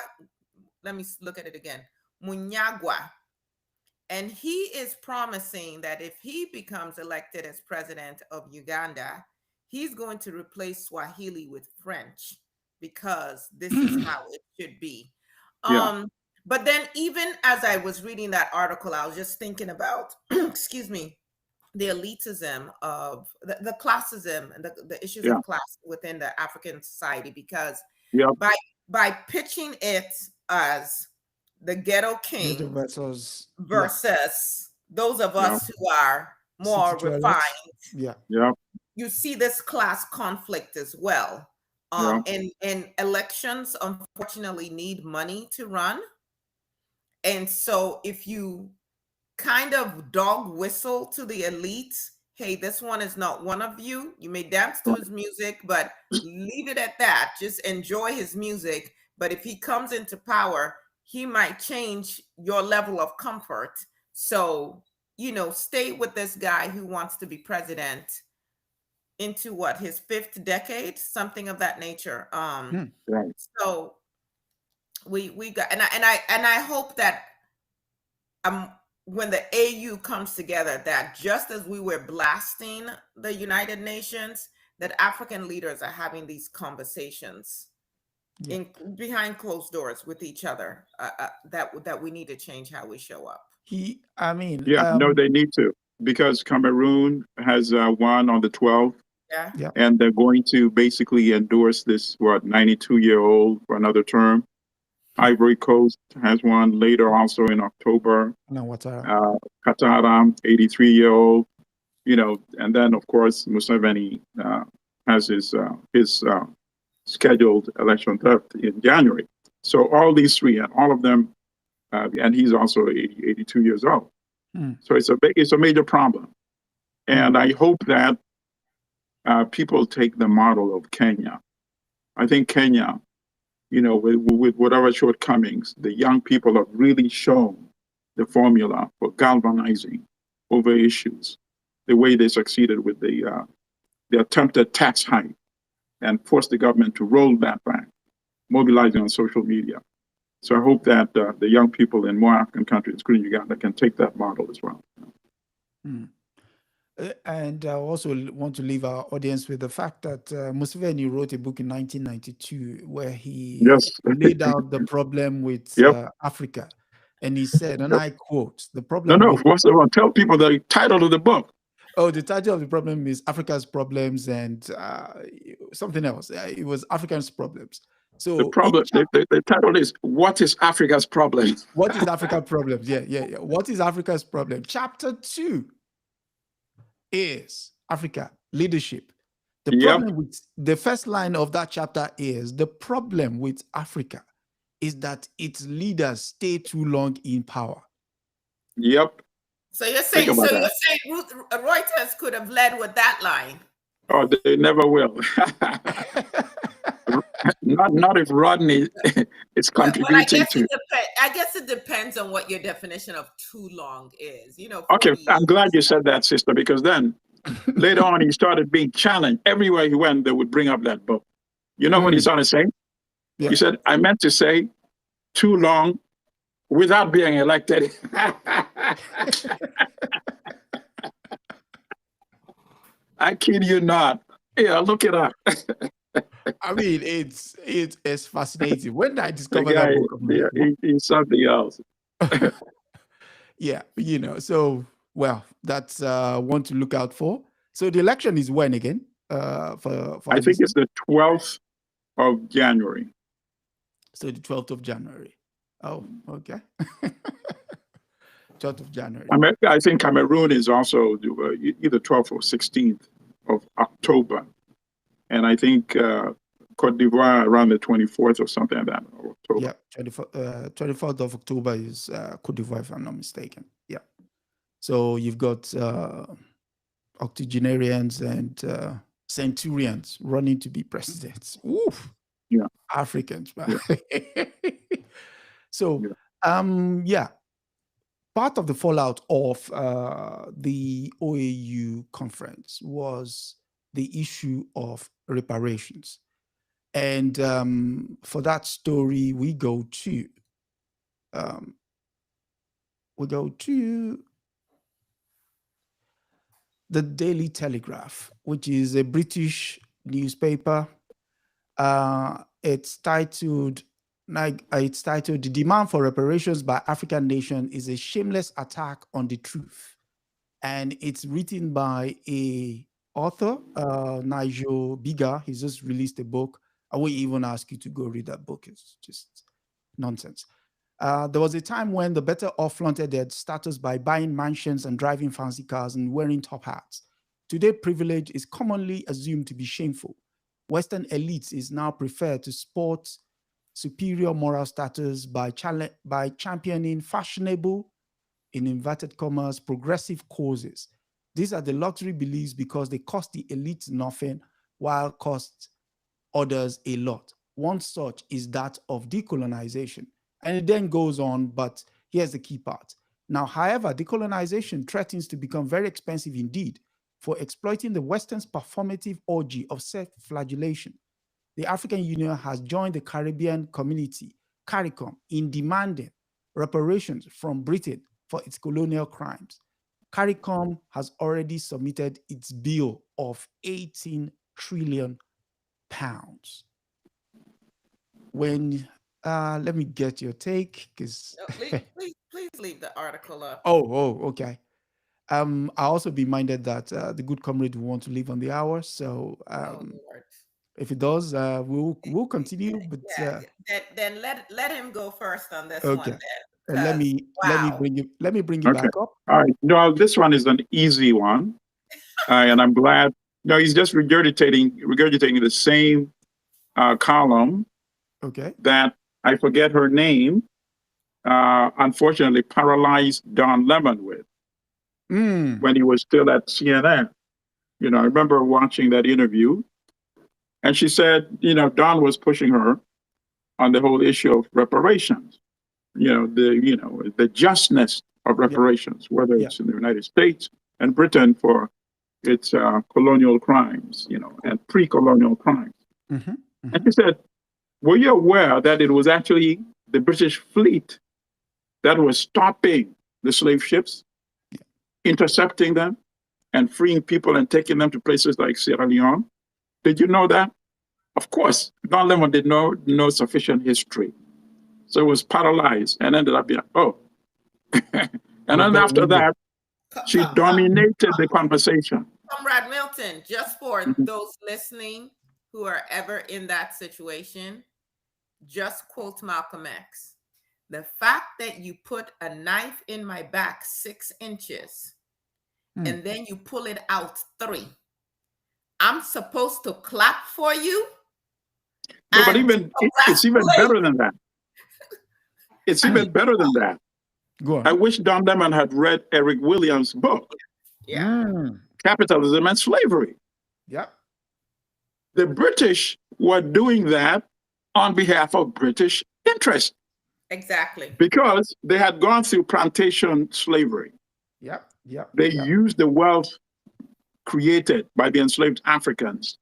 Let me look at it again. Munyagwa. And he is promising that if he becomes elected as president of Uganda, he's going to replace Swahili with French because this is how it should be. But then even as I was reading that article, I was just thinking about, excuse me, the elitism of the classism and the issues of class within the African society, because by pitching it as the ghetto king versus those of us who are more refined. You see this class conflict as well. And elections, unfortunately, need money to run. And so if you kind of dog whistle to the elites, hey, this one is not one of you. You may dance to his music, but leave it at that. Just enjoy his music. But if he comes into power, he might change your level of comfort. So, stay with this guy who wants to be president into his 5th decade, something of that nature. So we got, and I hope that when the AU comes together, that just as we were blasting the United Nations, that African leaders are having these conversations behind closed doors with each other, that we need to change how we show up. No, they need to, because Cameroon has won on the 12th. And they're going to basically endorse this 92-year-old for another term. Ivory Coast has one later, also in October. Qatar, 83-year-old. And then of course Museveni has his scheduled election in January. So all these three, and all of them, and he's also 82 years old. So it's a major problem. And I hope that people take the model of Kenya. I think Kenya, with whatever shortcomings, the young people have really shown the formula for galvanizing over issues, the way they succeeded with the attempted tax hike and forced the government to roll that back, mobilizing on social media. So I hope that the young people in more African countries, including Uganda, can take that model as well. And I also want to leave our audience with the fact that Museveni wrote a book in 1992 where he laid out the problem with Africa. And he said, and I quote, the problem... First of all, tell people the title of the book. Oh, the title of the problem is Africa's Problems and something else. It was Africa's Problems. So the problem, the title is, What is Africa's Problem? What is Africa's Problem? Yeah. What is Africa's Problem? Chapter 2 is Africa leadership. The problem with the first line of that chapter is the problem with Africa is that its leaders stay too long in power. So you're saying Reuters could have led with that line? Oh, they never will. not if Rodney is contributing to. I guess it depends on what your definition of too long is. Okay, I'm glad you said that, sister, because then later on he started being challenged. Everywhere he went, they would bring up that book. You know what he started saying? He said, I meant to say too long without being elected. I kid you not. Yeah, look it up. I mean, it's fascinating. When I discovered that book, he's something else. So, well, that's one to look out for. So the election is when again? for I think it's the 12th of January. So the 12th of January. Oh, okay. 12th of January. I think Cameroon is also either 12th or 16th of October. And I think Cote d'Ivoire around the 24th or something like that. October. Yeah, 24th of October is Cote d'Ivoire, if I'm not mistaken. Yeah. So you've got octogenarians and centurions running to be presidents. Oof. Yeah. Africans. Yeah. So, yeah. Part of the fallout of the OAU conference was the issue of reparations. And for that story, we go to the Daily Telegraph, which is a British newspaper. It's titled, "The Demand for Reparations by African Nation is a Shameless Attack on the Truth." And it's written by a author, Nigel Biggar. He's just released a book. I won't even ask you to go read that book. It's just nonsense. There was a time when the better off flaunted their status by buying mansions and driving fancy cars and wearing top hats. Today, privilege is commonly assumed to be shameful. Western elites is now preferred to sport superior moral status by championing fashionable, in inverted commas, progressive causes. These are the luxury beliefs because they cost the elites nothing while cost others a lot. One such is that of decolonization. And it then goes on, but here's the key part. Now, however, decolonization threatens to become very expensive indeed for exploiting the Western's performative orgy of self-flagellation. The African Union has joined the Caribbean community, CARICOM, in demanding reparations from Britain for its colonial crimes. CARICOM has already submitted its bill of 18 trillion pounds. When let me get your take, because please leave the article up. Oh, okay. I'll also be minded that the good comrade will want to leave on the hour. So if it does, we'll continue. But then let him go first on this okay. one. Then, let me bring you back up. All right. No, this one is an easy one, and I'm glad. No, he's just regurgitating the same column. Okay. That I forget her name. Unfortunately, paralyzed Don Lemon with when he was still at CNN. I remember watching that interview, and she said, Don was pushing her on the whole issue of reparations. The justness of reparations, whether it's in the United States and Britain for its colonial crimes, and pre-colonial crimes. Mm-hmm. Mm-hmm. And she said, were you aware that it was actually the British fleet that was stopping the slave ships, intercepting them, and freeing people and taking them to places like Sierra Leone? Did you know that? Of course, Don Lemon did not know sufficient history. So it was paralyzed and ended up being, and then after that, she dominated the conversation. Comrade Milton, just for those listening who are ever in that situation, just quote Malcolm X. The fact that you put a knife in my back 6 inches and then you pull it out 3, I'm supposed to clap for you? No, but it's even better than that. It's even better than that. Go on. I wish Don Lemon had read Eric Williams' book, Capitalism and Slavery. Yeah. The British were doing that on behalf of British interest. Exactly. Because they had gone through plantation slavery. They used the wealth created by the enslaved Africans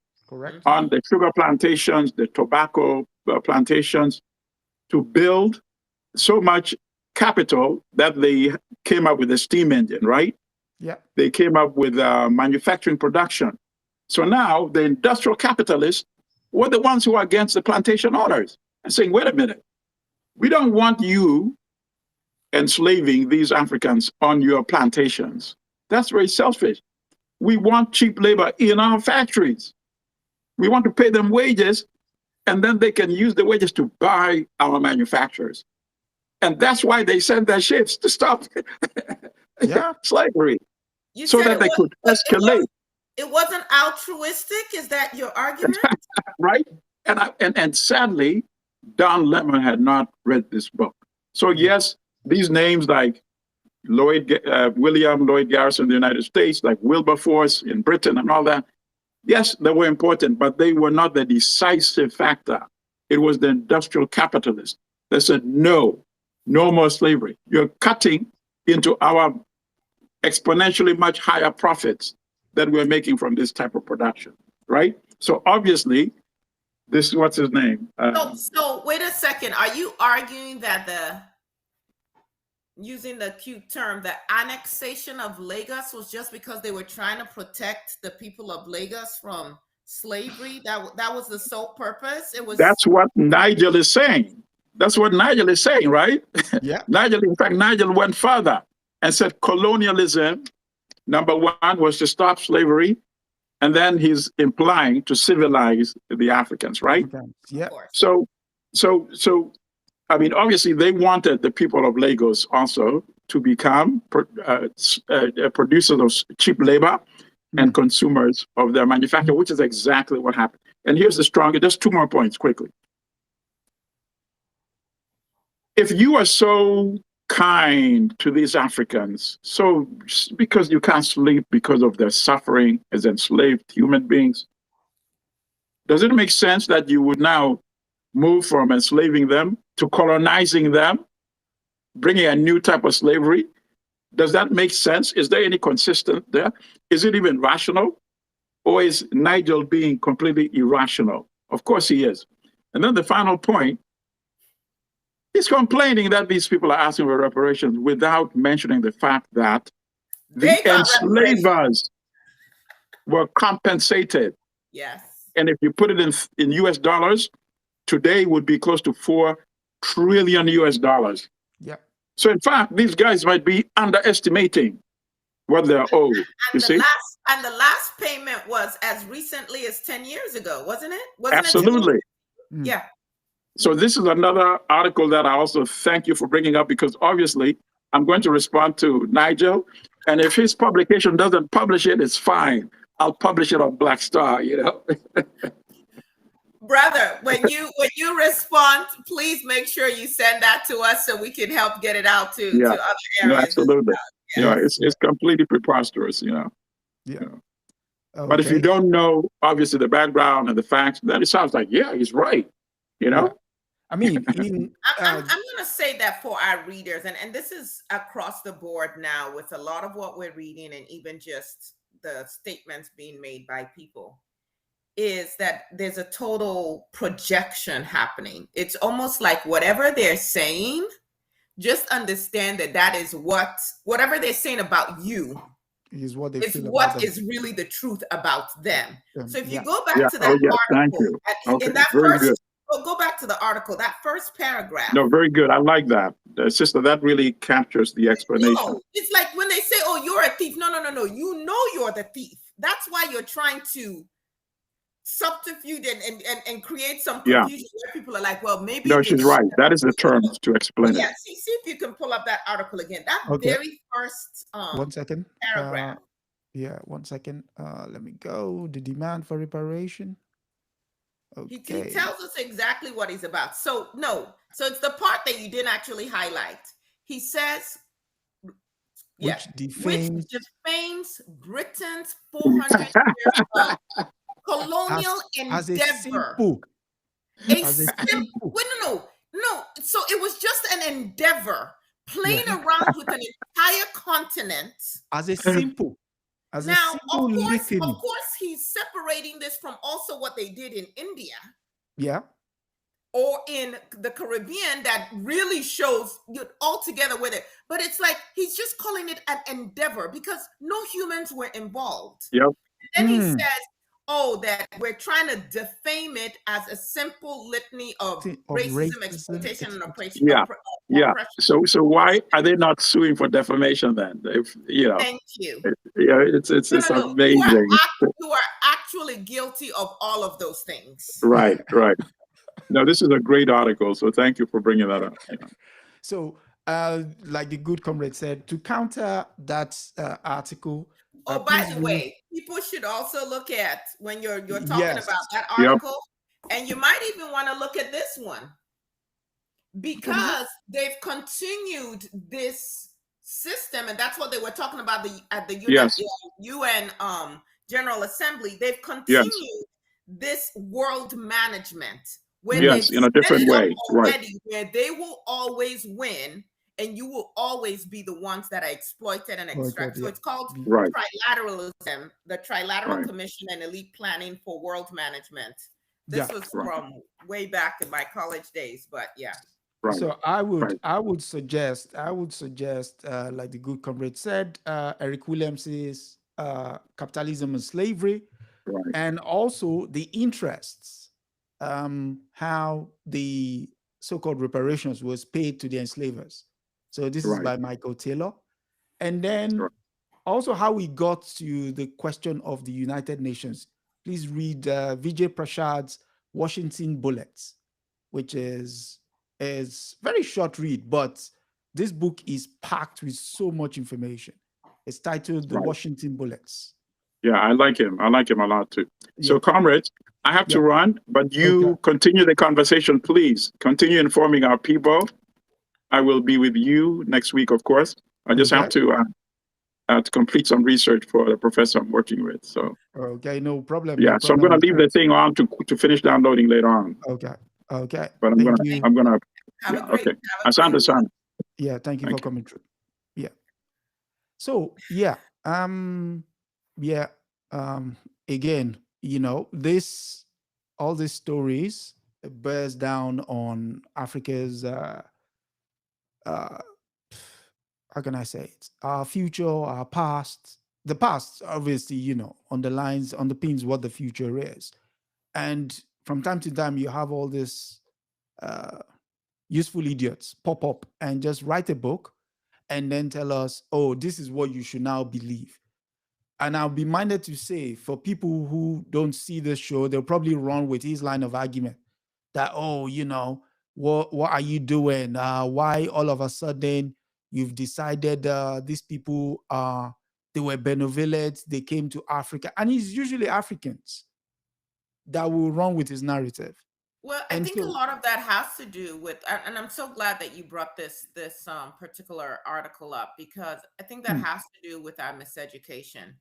on the sugar plantations, the tobacco plantations, to build so much capital that they came up with a steam engine, right? Yeah. They came up with manufacturing production. So now the industrial capitalists were the ones who are against the plantation owners and saying, wait a minute, we don't want you enslaving these Africans on your plantations. That's very selfish. we want cheap labor in our factories. We want to pay them wages, and then they can use the wages to buy our manufacturers. And that's why they send their ships to stop slavery, so that they could escalate. It wasn't altruistic? Is that your argument? Right? And sadly, Don Lemon had not read this book. So yes, these names like William Lloyd Garrison in the United States, like Wilberforce in Britain and all that, yes, they were important, but they were not the decisive factor. It was the industrial capitalists that said, no more slavery. You're cutting into our exponentially much higher profits that we're making from this type of production, right? So obviously, this is what's his name. So wait a second. Are you arguing that using the cute term, the annexation of Lagos was just because they were trying to protect the people of Lagos from slavery? That was the sole purpose? That's what Nigel is saying. That's what Nigel is saying, right? Yeah. Nigel went further and said colonialism, number one, was to stop slavery. And then he's implying to civilize the Africans, right? Yeah. So, I mean, obviously they wanted the people of Lagos also to become producers of cheap labor and consumers of their manufacture, which is exactly what happened. And here's just two more points quickly. If you are so kind to these Africans, so because you can't sleep because of their suffering as enslaved human beings, does it make sense that you would now move from enslaving them to colonizing them, bringing a new type of slavery? Does that make sense? Is there any consistent there? Is it even rational? Or is Nigel being completely irrational? Of course he is. And then the final point, he's complaining that these people are asking for reparations without mentioning the fact that the enslavers were compensated. Yes. And if you put it in US dollars, today would be close to $4 trillion US dollars. Yeah. So in fact, these guys might be underestimating what they're owed. And the last payment was as recently as 10 years ago, wasn't it? Absolutely. Yeah. So this is another article that I also thank you for bringing up, because obviously I'm going to respond to Nigel. And if his publication doesn't publish it, it's fine. I'll publish it on Black Star, Brother, when you respond, please make sure you send that to us so we can help get it out to other areas. No, absolutely. Yes. It's completely preposterous, Yeah. Okay. But if you don't know, obviously, the background and the facts, then it sounds like, yeah, he's right, Yeah. I mean, I'm going to say that for our readers, and this is across the board now with a lot of what we're reading and even just the statements being made by people, is that there's a total projection happening. It's almost like whatever they're saying, just understand that is whatever they're saying about you is what they is feel what about them. is really the truth about them. So if you go back to that article, in that first, go back to the article, that first paragraph. No, very good. I like that. Sister, that really captures the explanation. No, it's like when they say, oh, you're a thief. No. You know you're the thief. That's why you're trying to subterfuge and create some confusion where people are like, well, maybe. No, she's right. That is the term to explain it. See if you can pull up that article again. That very first 1 second. Paragraph. 1 second. Let me go. The demand for reparation. Okay. He tells us exactly what he's about. So it's the part that you didn't actually highlight. He says, which defames Britain's 400 years of colonial endeavor. No. So it was just an endeavor playing around with an entire continent. As a simple. Of course, he's separating this from also what they did in India. Yeah. Or in the Caribbean, that really shows you all together with it. But it's like he's just calling it an endeavor because no humans were involved. Yep. And then he says, that we're trying to defame it as a simple litany of Of racism, racism, exploitation, and Yeah. Yeah. oppression. So why are they not suing for defamation then? If Thank you. it's No. amazing. You are actually guilty of all of those things. Right. No, this is a great article. So thank you for bringing that up. Yeah. So, like the good comrade said, to counter that article. Oh, by the way, people should also look at when you're talking about that article, and you might even want to look at this one, because they've continued this system, and that's what they were talking about at the UN General Assembly. They've continued this world management where in a different way, already, where they will always win and you will always be the ones that are exploited and extracted. So it's called trilateralism, the Trilateral Commission and Elite Planning for World Management. This was from way back in my college days, but yeah. So I would suggest, like the good comrade said, Eric Williams's Capitalism and Slavery, and also the interests, how the so-called reparations was paid to the enslavers. So this is by Michael Taylor. And then also how we got to the question of the United Nations. Please read Vijay Prasad's Washington Bullets, which is very short read, but this book is packed with so much information. It's titled The Washington Bullets. Yeah, I like him. I like him a lot too. So comrades, I have to run, but you continue the conversation, please. Continue informing our people. I will be with you next week, of course. I just have to complete some research for the professor I'm working with. So no problem. Yeah, so I'm going to leave the thing on to finish downloading later on. Okay. But I'm gonna. Asante. Yeah, thank you for coming through. Yeah. So again, all these stories bears down on Africa's how can I say it? Our future, our past. The past, obviously, underpins what the future is. And from time to time, you have all these useful idiots pop up and just write a book and then tell us, oh, this is what you should now believe. And I'll be minded to say, for people who don't see this show, they'll probably run with his line of argument that, oh, what are you doing? Why all of a sudden you've decided these people they were benevolent, they came to Africa, and it's usually Africans that will run with his narrative. Well, I think a lot of that has to do with, and I'm so glad that you brought this particular article up, because I think that has to do with our miseducation.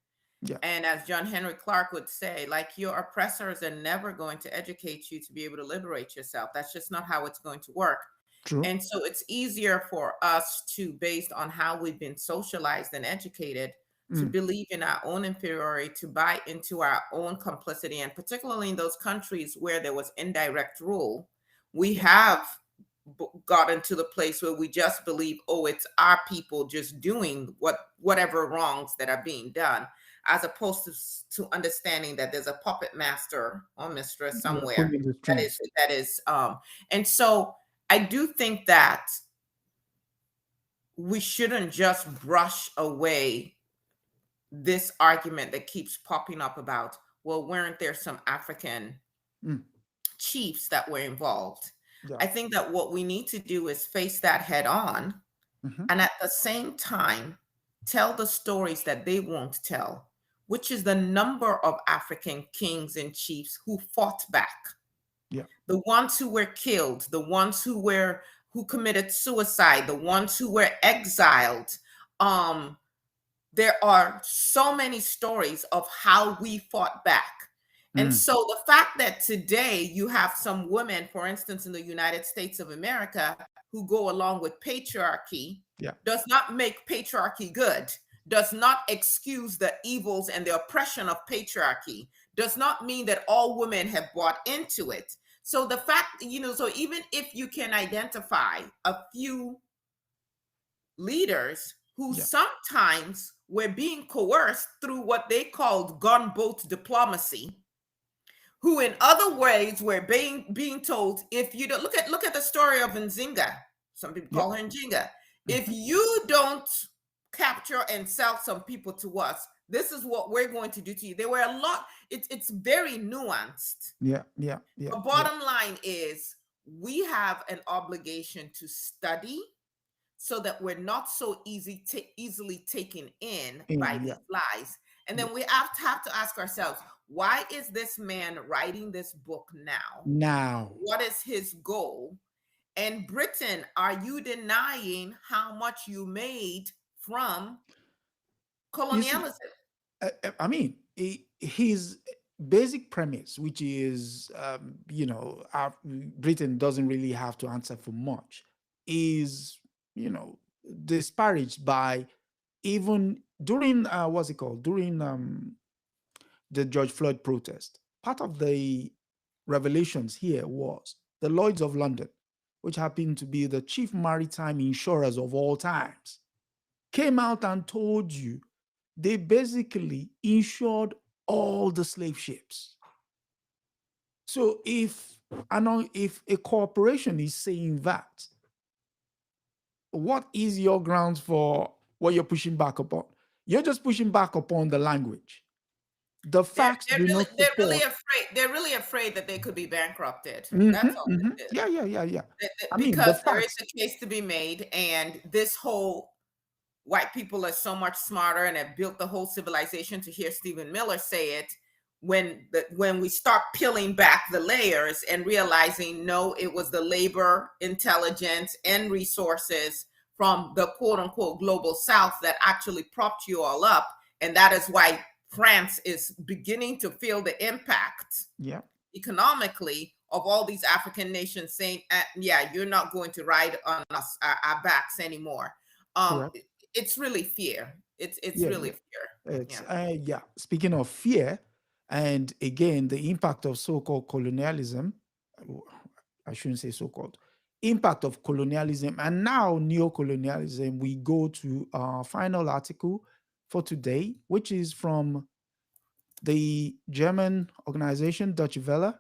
Yeah. And as John Henry Clark would say, like, your oppressors are never going to educate you to be able to liberate yourself. That's just not how it's going to work. True. And so it's easier for us to, based on how we've been socialized and educated, to believe in our own inferiority, to buy into our own complicity. And particularly in those countries where there was indirect rule, we have gotten to the place where we just believe, oh, it's our people just doing whatever wrongs that are being done, as opposed to understanding that there's a puppet master or mistress somewhere that is. And so I do think that we shouldn't just brush away this argument that keeps popping up about, well, weren't there some African chiefs that were involved? Yeah. I think that what we need to do is face that head on, and at the same time, tell the stories that they won't tell, which is the number of African kings and chiefs who fought back. Yeah. The ones who were killed, the ones who committed suicide, the ones who were exiled. There are so many stories of how we fought back. And so the fact that today you have some women, for instance, in the United States of America, who go along with patriarchy, does not make patriarchy good, does not excuse the evils and the oppression of patriarchy, does not mean that all women have bought into it. So the fact, so even if you can identify a few leaders who sometimes were being coerced through what they called gunboat diplomacy, who in other ways were being told, if you don't look at the story of Nzinga, some people call her Njinga, if you don't capture and sell some people to us, this is what we're going to do to you. There were a lot, it's very nuanced. The bottom line is we have an obligation to study so that we're not so easily taken in by these lies. And then we have to ask ourselves, why is this man writing this book now? What is his goal? And Britain, are you denying how much you made from colonialism? I mean, his basic premise, which is, Britain doesn't really have to answer for much, is, disparaged by even during, during the George Floyd protest. Part of the revelations here was the Lloyds of London, which happened to be the chief maritime insurers of all times, came out and told you they basically insured all the slave ships. So if a corporation is saying that, what is your grounds for what you're pushing back upon? You're just pushing back upon the language. The facts they're really afraid that they could be bankrupted. That's all it is. Yeah. Because there is a case to be made, and this whole white people are so much smarter and have built the whole civilization, to hear Stephen Miller say it, when we start peeling back the layers and realizing, no, it was the labor, intelligence, and resources from the quote unquote global South that actually propped you all up. And that is why France is beginning to feel the impact economically of all these African nations saying, you're not going to ride on us, our backs anymore. It's really fear. It's really fear. Speaking of fear, and again, the impact of so-called colonialism, I shouldn't say so-called, impact of colonialism and now neocolonialism, we go to our final article for today, which is from the German organization Deutsche Welle,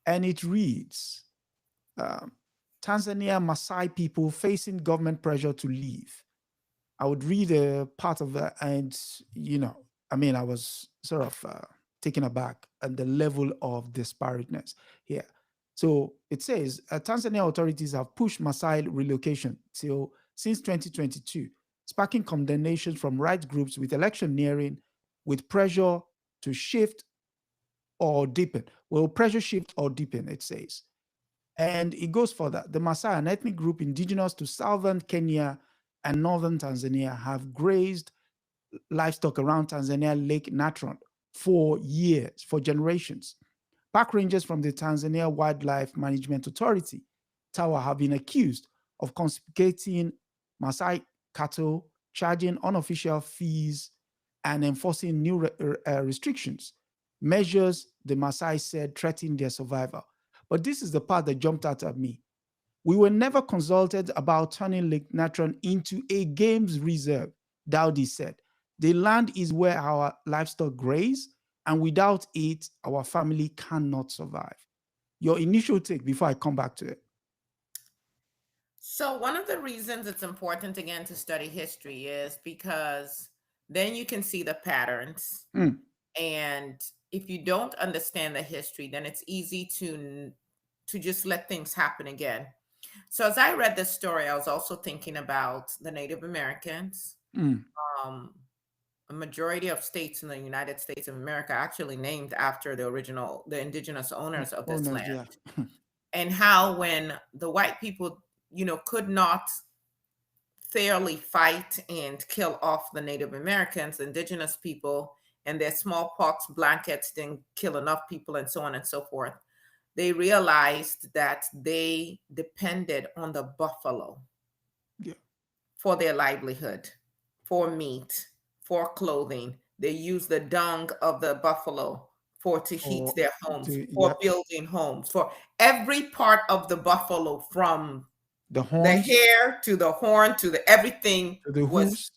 and it reads, Tanzania Maasai people facing government pressure to leave. I would read a part of that, and I was sort of taken aback at the level of disparateness here. So it says, Tanzania authorities have pushed Maasai relocation since 2022, sparking condemnation from rights groups with election nearing, with pressure to shift or deepen. Well, pressure shift or deepen, it says. And it goes further. The Maasai, an ethnic group indigenous to southern Kenya and northern Tanzania, have grazed livestock around Tanzania Lake Natron for years, for generations. Park rangers from the Tanzania Wildlife Management Authority, TAWA, have been accused of confiscating Maasai cattle, charging unofficial fees, and enforcing new restrictions, measures the Maasai said threaten their survival. But this is the part that jumped out at me. We were never consulted about turning Lake Natron into a games reserve, Dowdy said. The land is where our livestock graze, and without it, our family cannot survive. Your initial take before I come back to it. So one of the reasons it's important, again, to study history is because then you can see the patterns. And if you don't understand the history, then it's easy to just let things happen again. So as I read this story, I was also thinking about the Native Americans. A majority of states in the United States of America actually named after the indigenous owners of this land. And how when the white people, could not fairly fight and kill off the Native Americans, indigenous people, and their smallpox blankets didn't kill enough people, and so on and so forth, they realized that they depended on the buffalo for their livelihood, for meat, for clothing. They used the dung of the buffalo to heat their homes, for building homes, for every part of the buffalo, from the hair to the horn to the everything, to the hooves.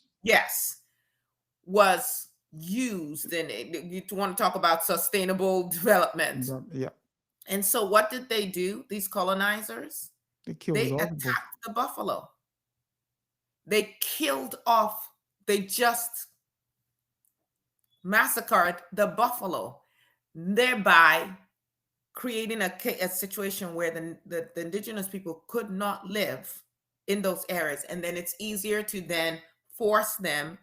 was used, and you want to talk about sustainable development. Yeah. And so what did they do, these colonizers? They killed They all attacked the buffalo. They killed off, they just massacred the buffalo, thereby creating a situation where the indigenous people could not live in those areas. And then it's easier to then force them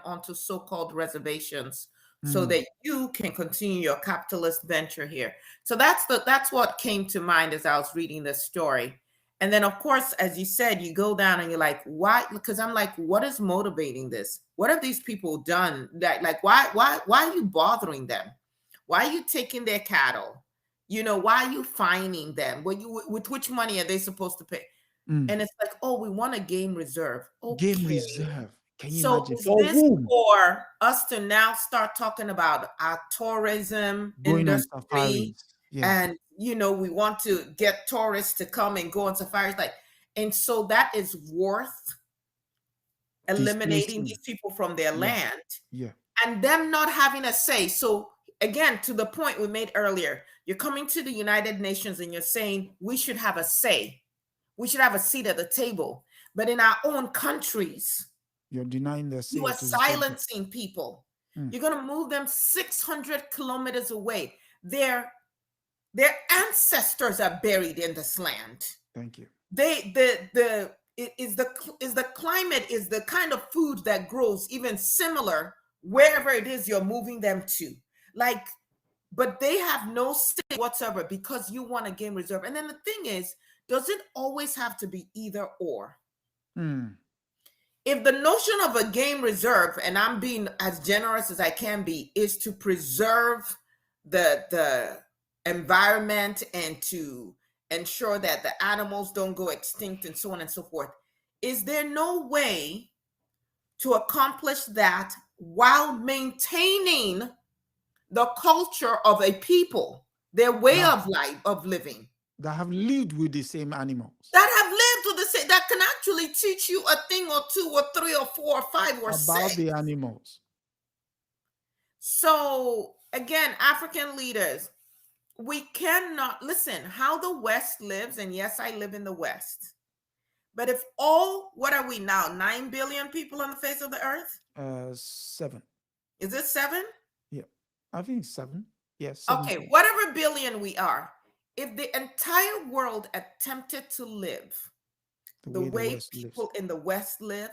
onto so-called reservations so that you can continue your capitalist venture here. So that's what came to mind as I was reading this story. And then, of course, as you said, you go down and you're like, why? Because I'm like, what is motivating this? What have these people done? That, like, why are you bothering them? Why are you taking their cattle? You know, why are you fining them? With which money are they supposed to pay? And it's like, oh, we want a game reserve. Okay. Game reserve. Can you so imagine? Is For this whom? for us to now start talking about our tourism Going industry? on safaris. Yeah. And, you know, we want to get tourists to come and go on safaris. Like, and so that is worth eliminating these people from their land. Yeah. And them not having a say. So again, to the point we made earlier, you're coming to the United Nations and you're saying we should have a say. We should have a seat at the table. But in our own countries, you're denying their say. You are silencing people. You're going to move them 600 kilometers away. Their ancestors are buried in this land. Thank you. The climate is the kind of food that grows even similar wherever it is you're moving them to. Like, but they have no say whatsoever because you want a game reserve. And then the thing is, does it always have to be either or? If the notion of a game reserve, and I'm being as generous as I can be, is to preserve the environment and to ensure that the animals don't go extinct and so on and so forth, is there no way to accomplish that while maintaining the culture of a people, their way of life, of living? That have lived with the same animals. That have lived with the same, that can actually teach you a thing or two or three or four or five or six. About the animals. So again, African leaders, we cannot, listen, how the West lives, and yes, I live in the West. But if what are we now, 9 billion people on the face of the earth? 7. Is it 7? Yeah, I think 7. Yes. Okay, whatever billion we are, if the entire world attempted to live the way people in the West live,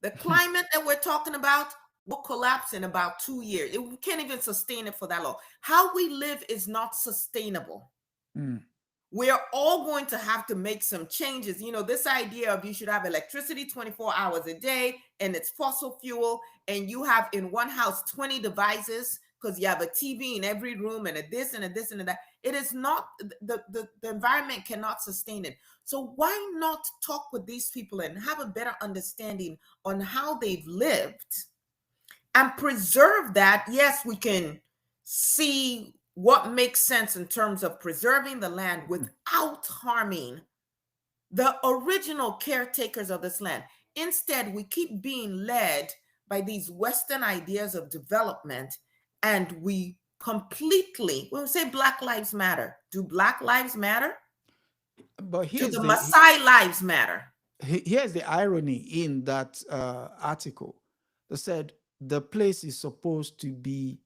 the climate that we're talking about will collapse in about 2 years. We can't even sustain it for that long. How we live is not sustainable. We're all going to have to make some changes. You know, this idea of you should have electricity 24 hours a day and it's fossil fuel, and you have in one house 20 devices because you have a TV in every room and a this and a this and a that. It is not, the environment cannot sustain it. So why not talk with these people and have a better understanding on how they've lived and preserve that? Yes, we can see what makes sense in terms of preserving the land without harming the original caretakers of this land. Instead, we keep being led by these Western ideas of development, and we completely, when we say Black Lives Matter, do Black Lives matter? But do the Maasai lives matter? Here's the irony in that article. They said the place is supposed to be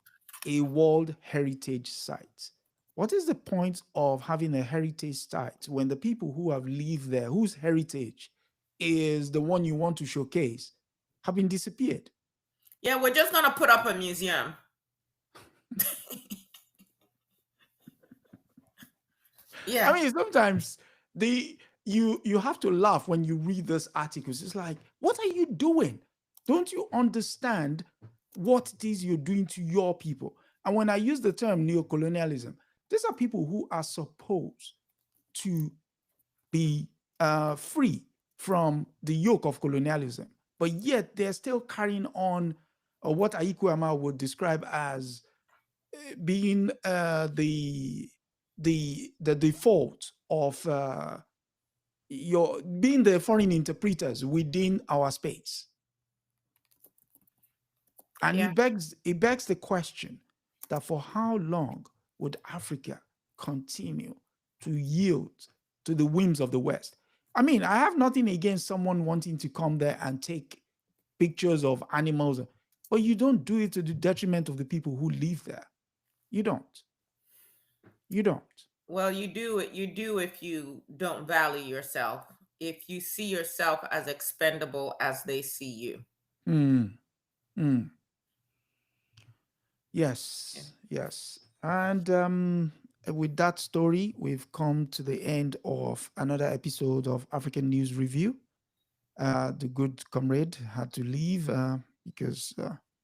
a World Heritage Site. What is the point of having a heritage site when the people who have lived there, whose heritage is the one you want to showcase, have been disappeared? Yeah, we're just going to put up a museum. Yeah. I mean, sometimes you have to laugh when you read this articles. It's like, what are you doing? Don't you understand what it is you're doing to your people? And when I use the term neocolonialism, these are people who are supposed to be free from the yoke of colonialism, but yet they're still carrying on what Aikwama would describe as being the default of being the foreign interpreters within our space. And Yeah. it begs the question that for how long would Africa continue to yield to the whims of the West? I mean, I have nothing against someone wanting to come there and take pictures of animals, but you don't do it to the detriment of the people who live there. You don't. You don't. Well, you do it. You do if you don't value yourself. If you see yourself as expendable as they see you. Mm, mm. Yes, yes. And with that story, we've come to the end of another episode of African News Review. The good comrade had to leave because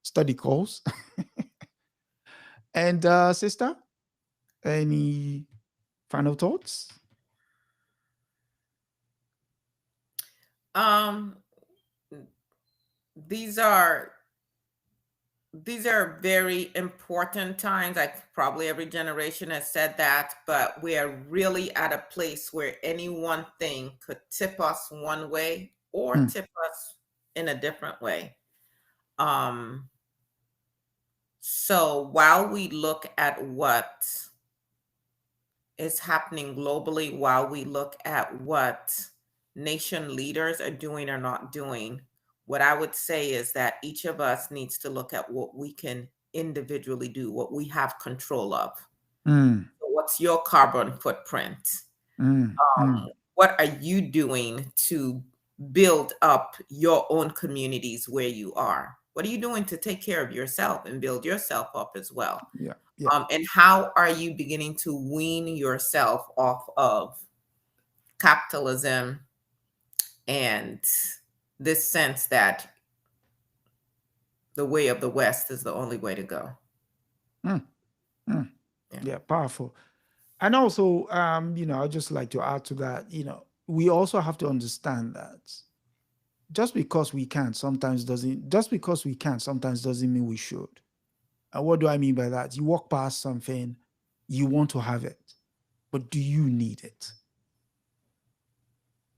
study calls. And sister, any final thoughts? Um, these are very important times. Like probably every generation has said that, but we are really at a place where any one thing could tip us one way or tip us in a different way. So while we look at what is happening globally, while we look at what nation leaders are doing or not doing, what I would say is that each of us needs to look at what we can individually do, what we have control of. So what's your carbon footprint? What are you doing to build up your own communities where you are? What are you doing to take care of yourself and build yourself up as well? Yeah. And how are you beginning to wean yourself off of capitalism and this sense that the way of the West is the only way to go? Yeah, powerful. And also, I'd just like to add to that, we also have to understand that just because we can sometimes doesn't mean we should. And what do I mean by that? You walk past something, you want to have it, but do you need it?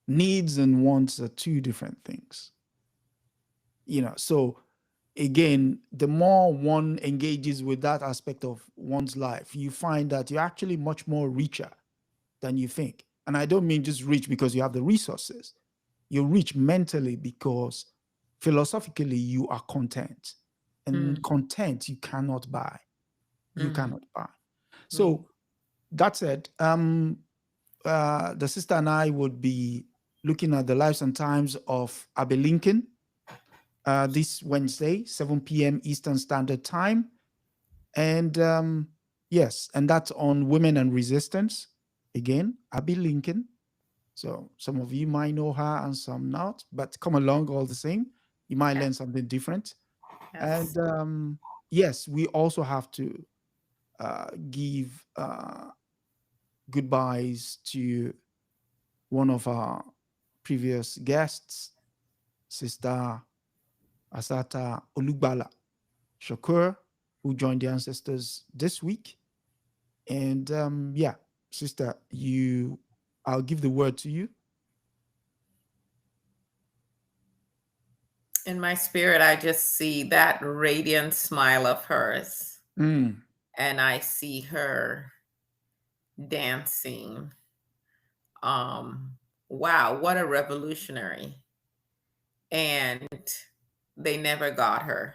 Needs and wants are two different things. So again, the more one engages with that aspect of one's life, you find that you're actually much more richer than you think. And I don't mean just rich because you have the resources. You're rich mentally because philosophically you are content. And content you cannot buy. You cannot buy. So that said, the sister and I would be looking at the lives and times of Abe Lincoln this Wednesday, 7 p.m. Eastern Standard Time. And yes, and that's on Women and Resistance. Again, Abe Lincoln. So some of you might know her and some not, but come along all the same. You might learn something different. Yes. And yes, we also have to give goodbyes to one of our previous guests, Sister Asata Olugbala Shakur, who joined the ancestors this week. And yeah, sister, I'll give the word to you. In my spirit, I just see that radiant smile of hers. And I see her dancing. Wow, what a revolutionary. And they never got her.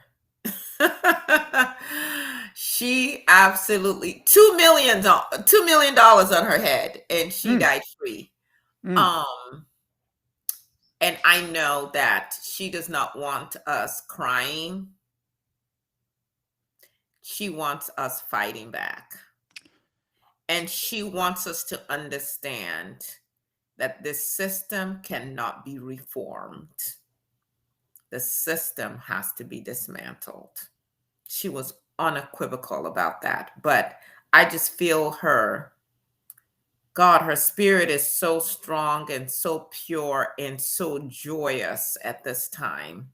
She absolutely $2 million on her head, and she died free. And I know that she does not want us crying. She wants us fighting back. And she wants us to understand that this system cannot be reformed. The system has to be dismantled. She was unequivocal about that. But I just feel her spirit is so strong and so pure and so joyous at this time.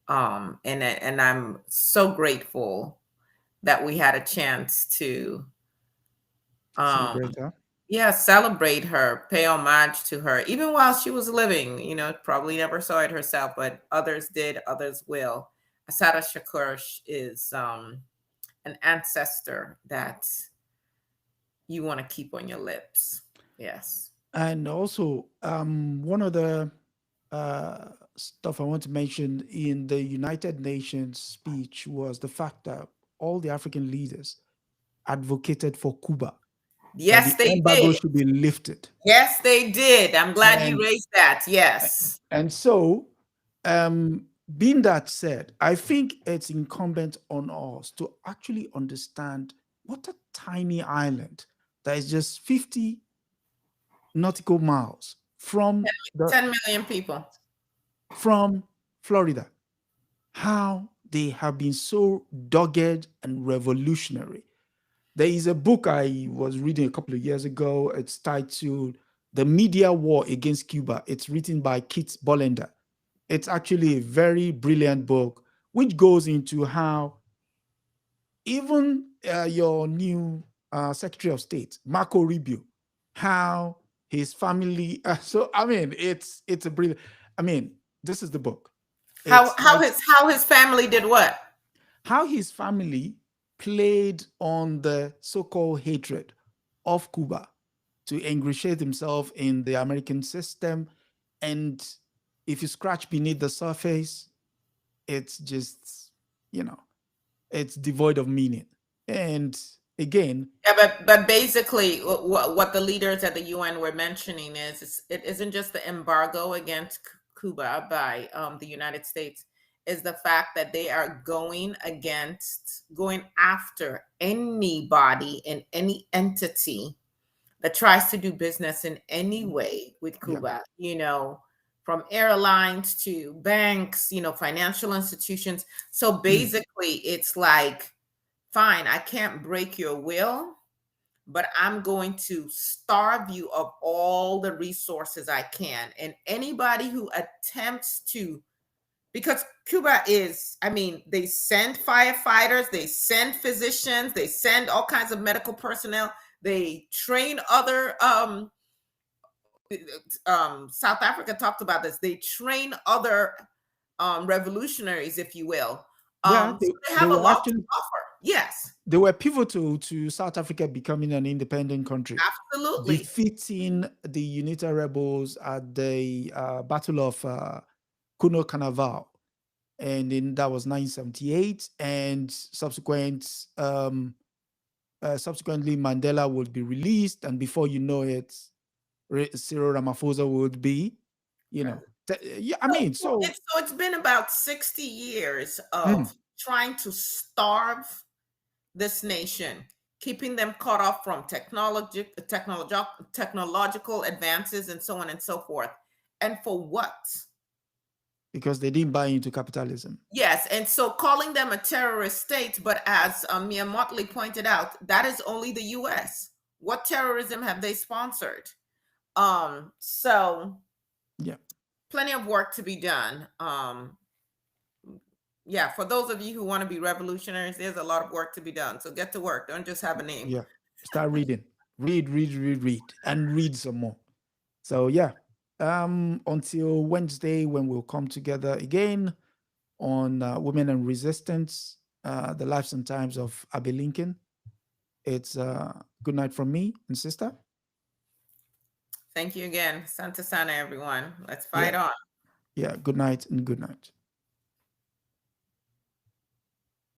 And I'm so grateful that we had a chance to celebrate her. Yeah, celebrate her, pay homage to her, even while she was living. Probably never saw it herself, but others did, others will. Asada Shakur is an ancestor that you want to keep on your lips. Yes. And also, one of the stuff I want to mention in the United Nations speech was the fact that all the African leaders advocated for Cuba, that Yes, the they embargo did. should be lifted. Yes, they did. I'm glad you And raised that. Yes. and so, being that said, I think it's incumbent on us to actually understand what a tiny island that is just 50 nautical miles from 10 million people. from Florida, how they have been so dogged and revolutionary. There is a book I was reading a couple of years ago. It's titled The Media War Against Cuba. It's written by Kit Bollender. It's actually a very brilliant book, which goes into how even your new Secretary of State, Marco Rubio, how his family. So I mean, it's a brilliant. I mean, this is the book. How It's like his family did what? how his family played on the so-called hatred of Cuba to ingratiate himself in the American system. And if you scratch beneath the surface, it's just, it's devoid of meaning. And again, Yeah, but basically, what the leaders at the UN were mentioning is it isn't just the embargo against Cuba by the United States, is the fact that they are going after anybody and any entity that tries to do business in any way with Cuba. From airlines to banks, financial institutions. So basically, it's like, fine, I can't break your will, but I'm going to starve you of all the resources I can. And anybody who attempts to, because Cuba is, they send firefighters, they send physicians, they send all kinds of medical personnel, they train other, South Africa talked about this, they train other revolutionaries, if you will. yeah, So they they have a were lot to actually offer. Yes. they were pivotal to South Africa becoming an independent country, Absolutely. defeating the UNITA rebels at the Battle of Kuno Carnival, and then that was 1978. And subsequently, Mandela would be released, and before you know it, Cyril Ramaphosa would be, yeah. I mean, so it's been about 60 years of trying to starve this nation, keeping them cut off from technological advances and so on and so forth. And for what? Because they didn't buy into capitalism. Yes, and so calling them a terrorist state, but as Mia Motley pointed out, that is only the US. What terrorism have they sponsored? So yeah, plenty of work to be done. Yeah, for those of you who want to be revolutionaries, there's a lot of work to be done. So get to work. Don't just have a name. Yeah, start reading, read, and read some more. So yeah, until Wednesday when we'll come together again on Women and Resistance, the lives and times of Abe Lincoln. It's good night from me and sister. Thank you again. Santa Sana, everyone. Let's fight on. Yeah, good night and good night.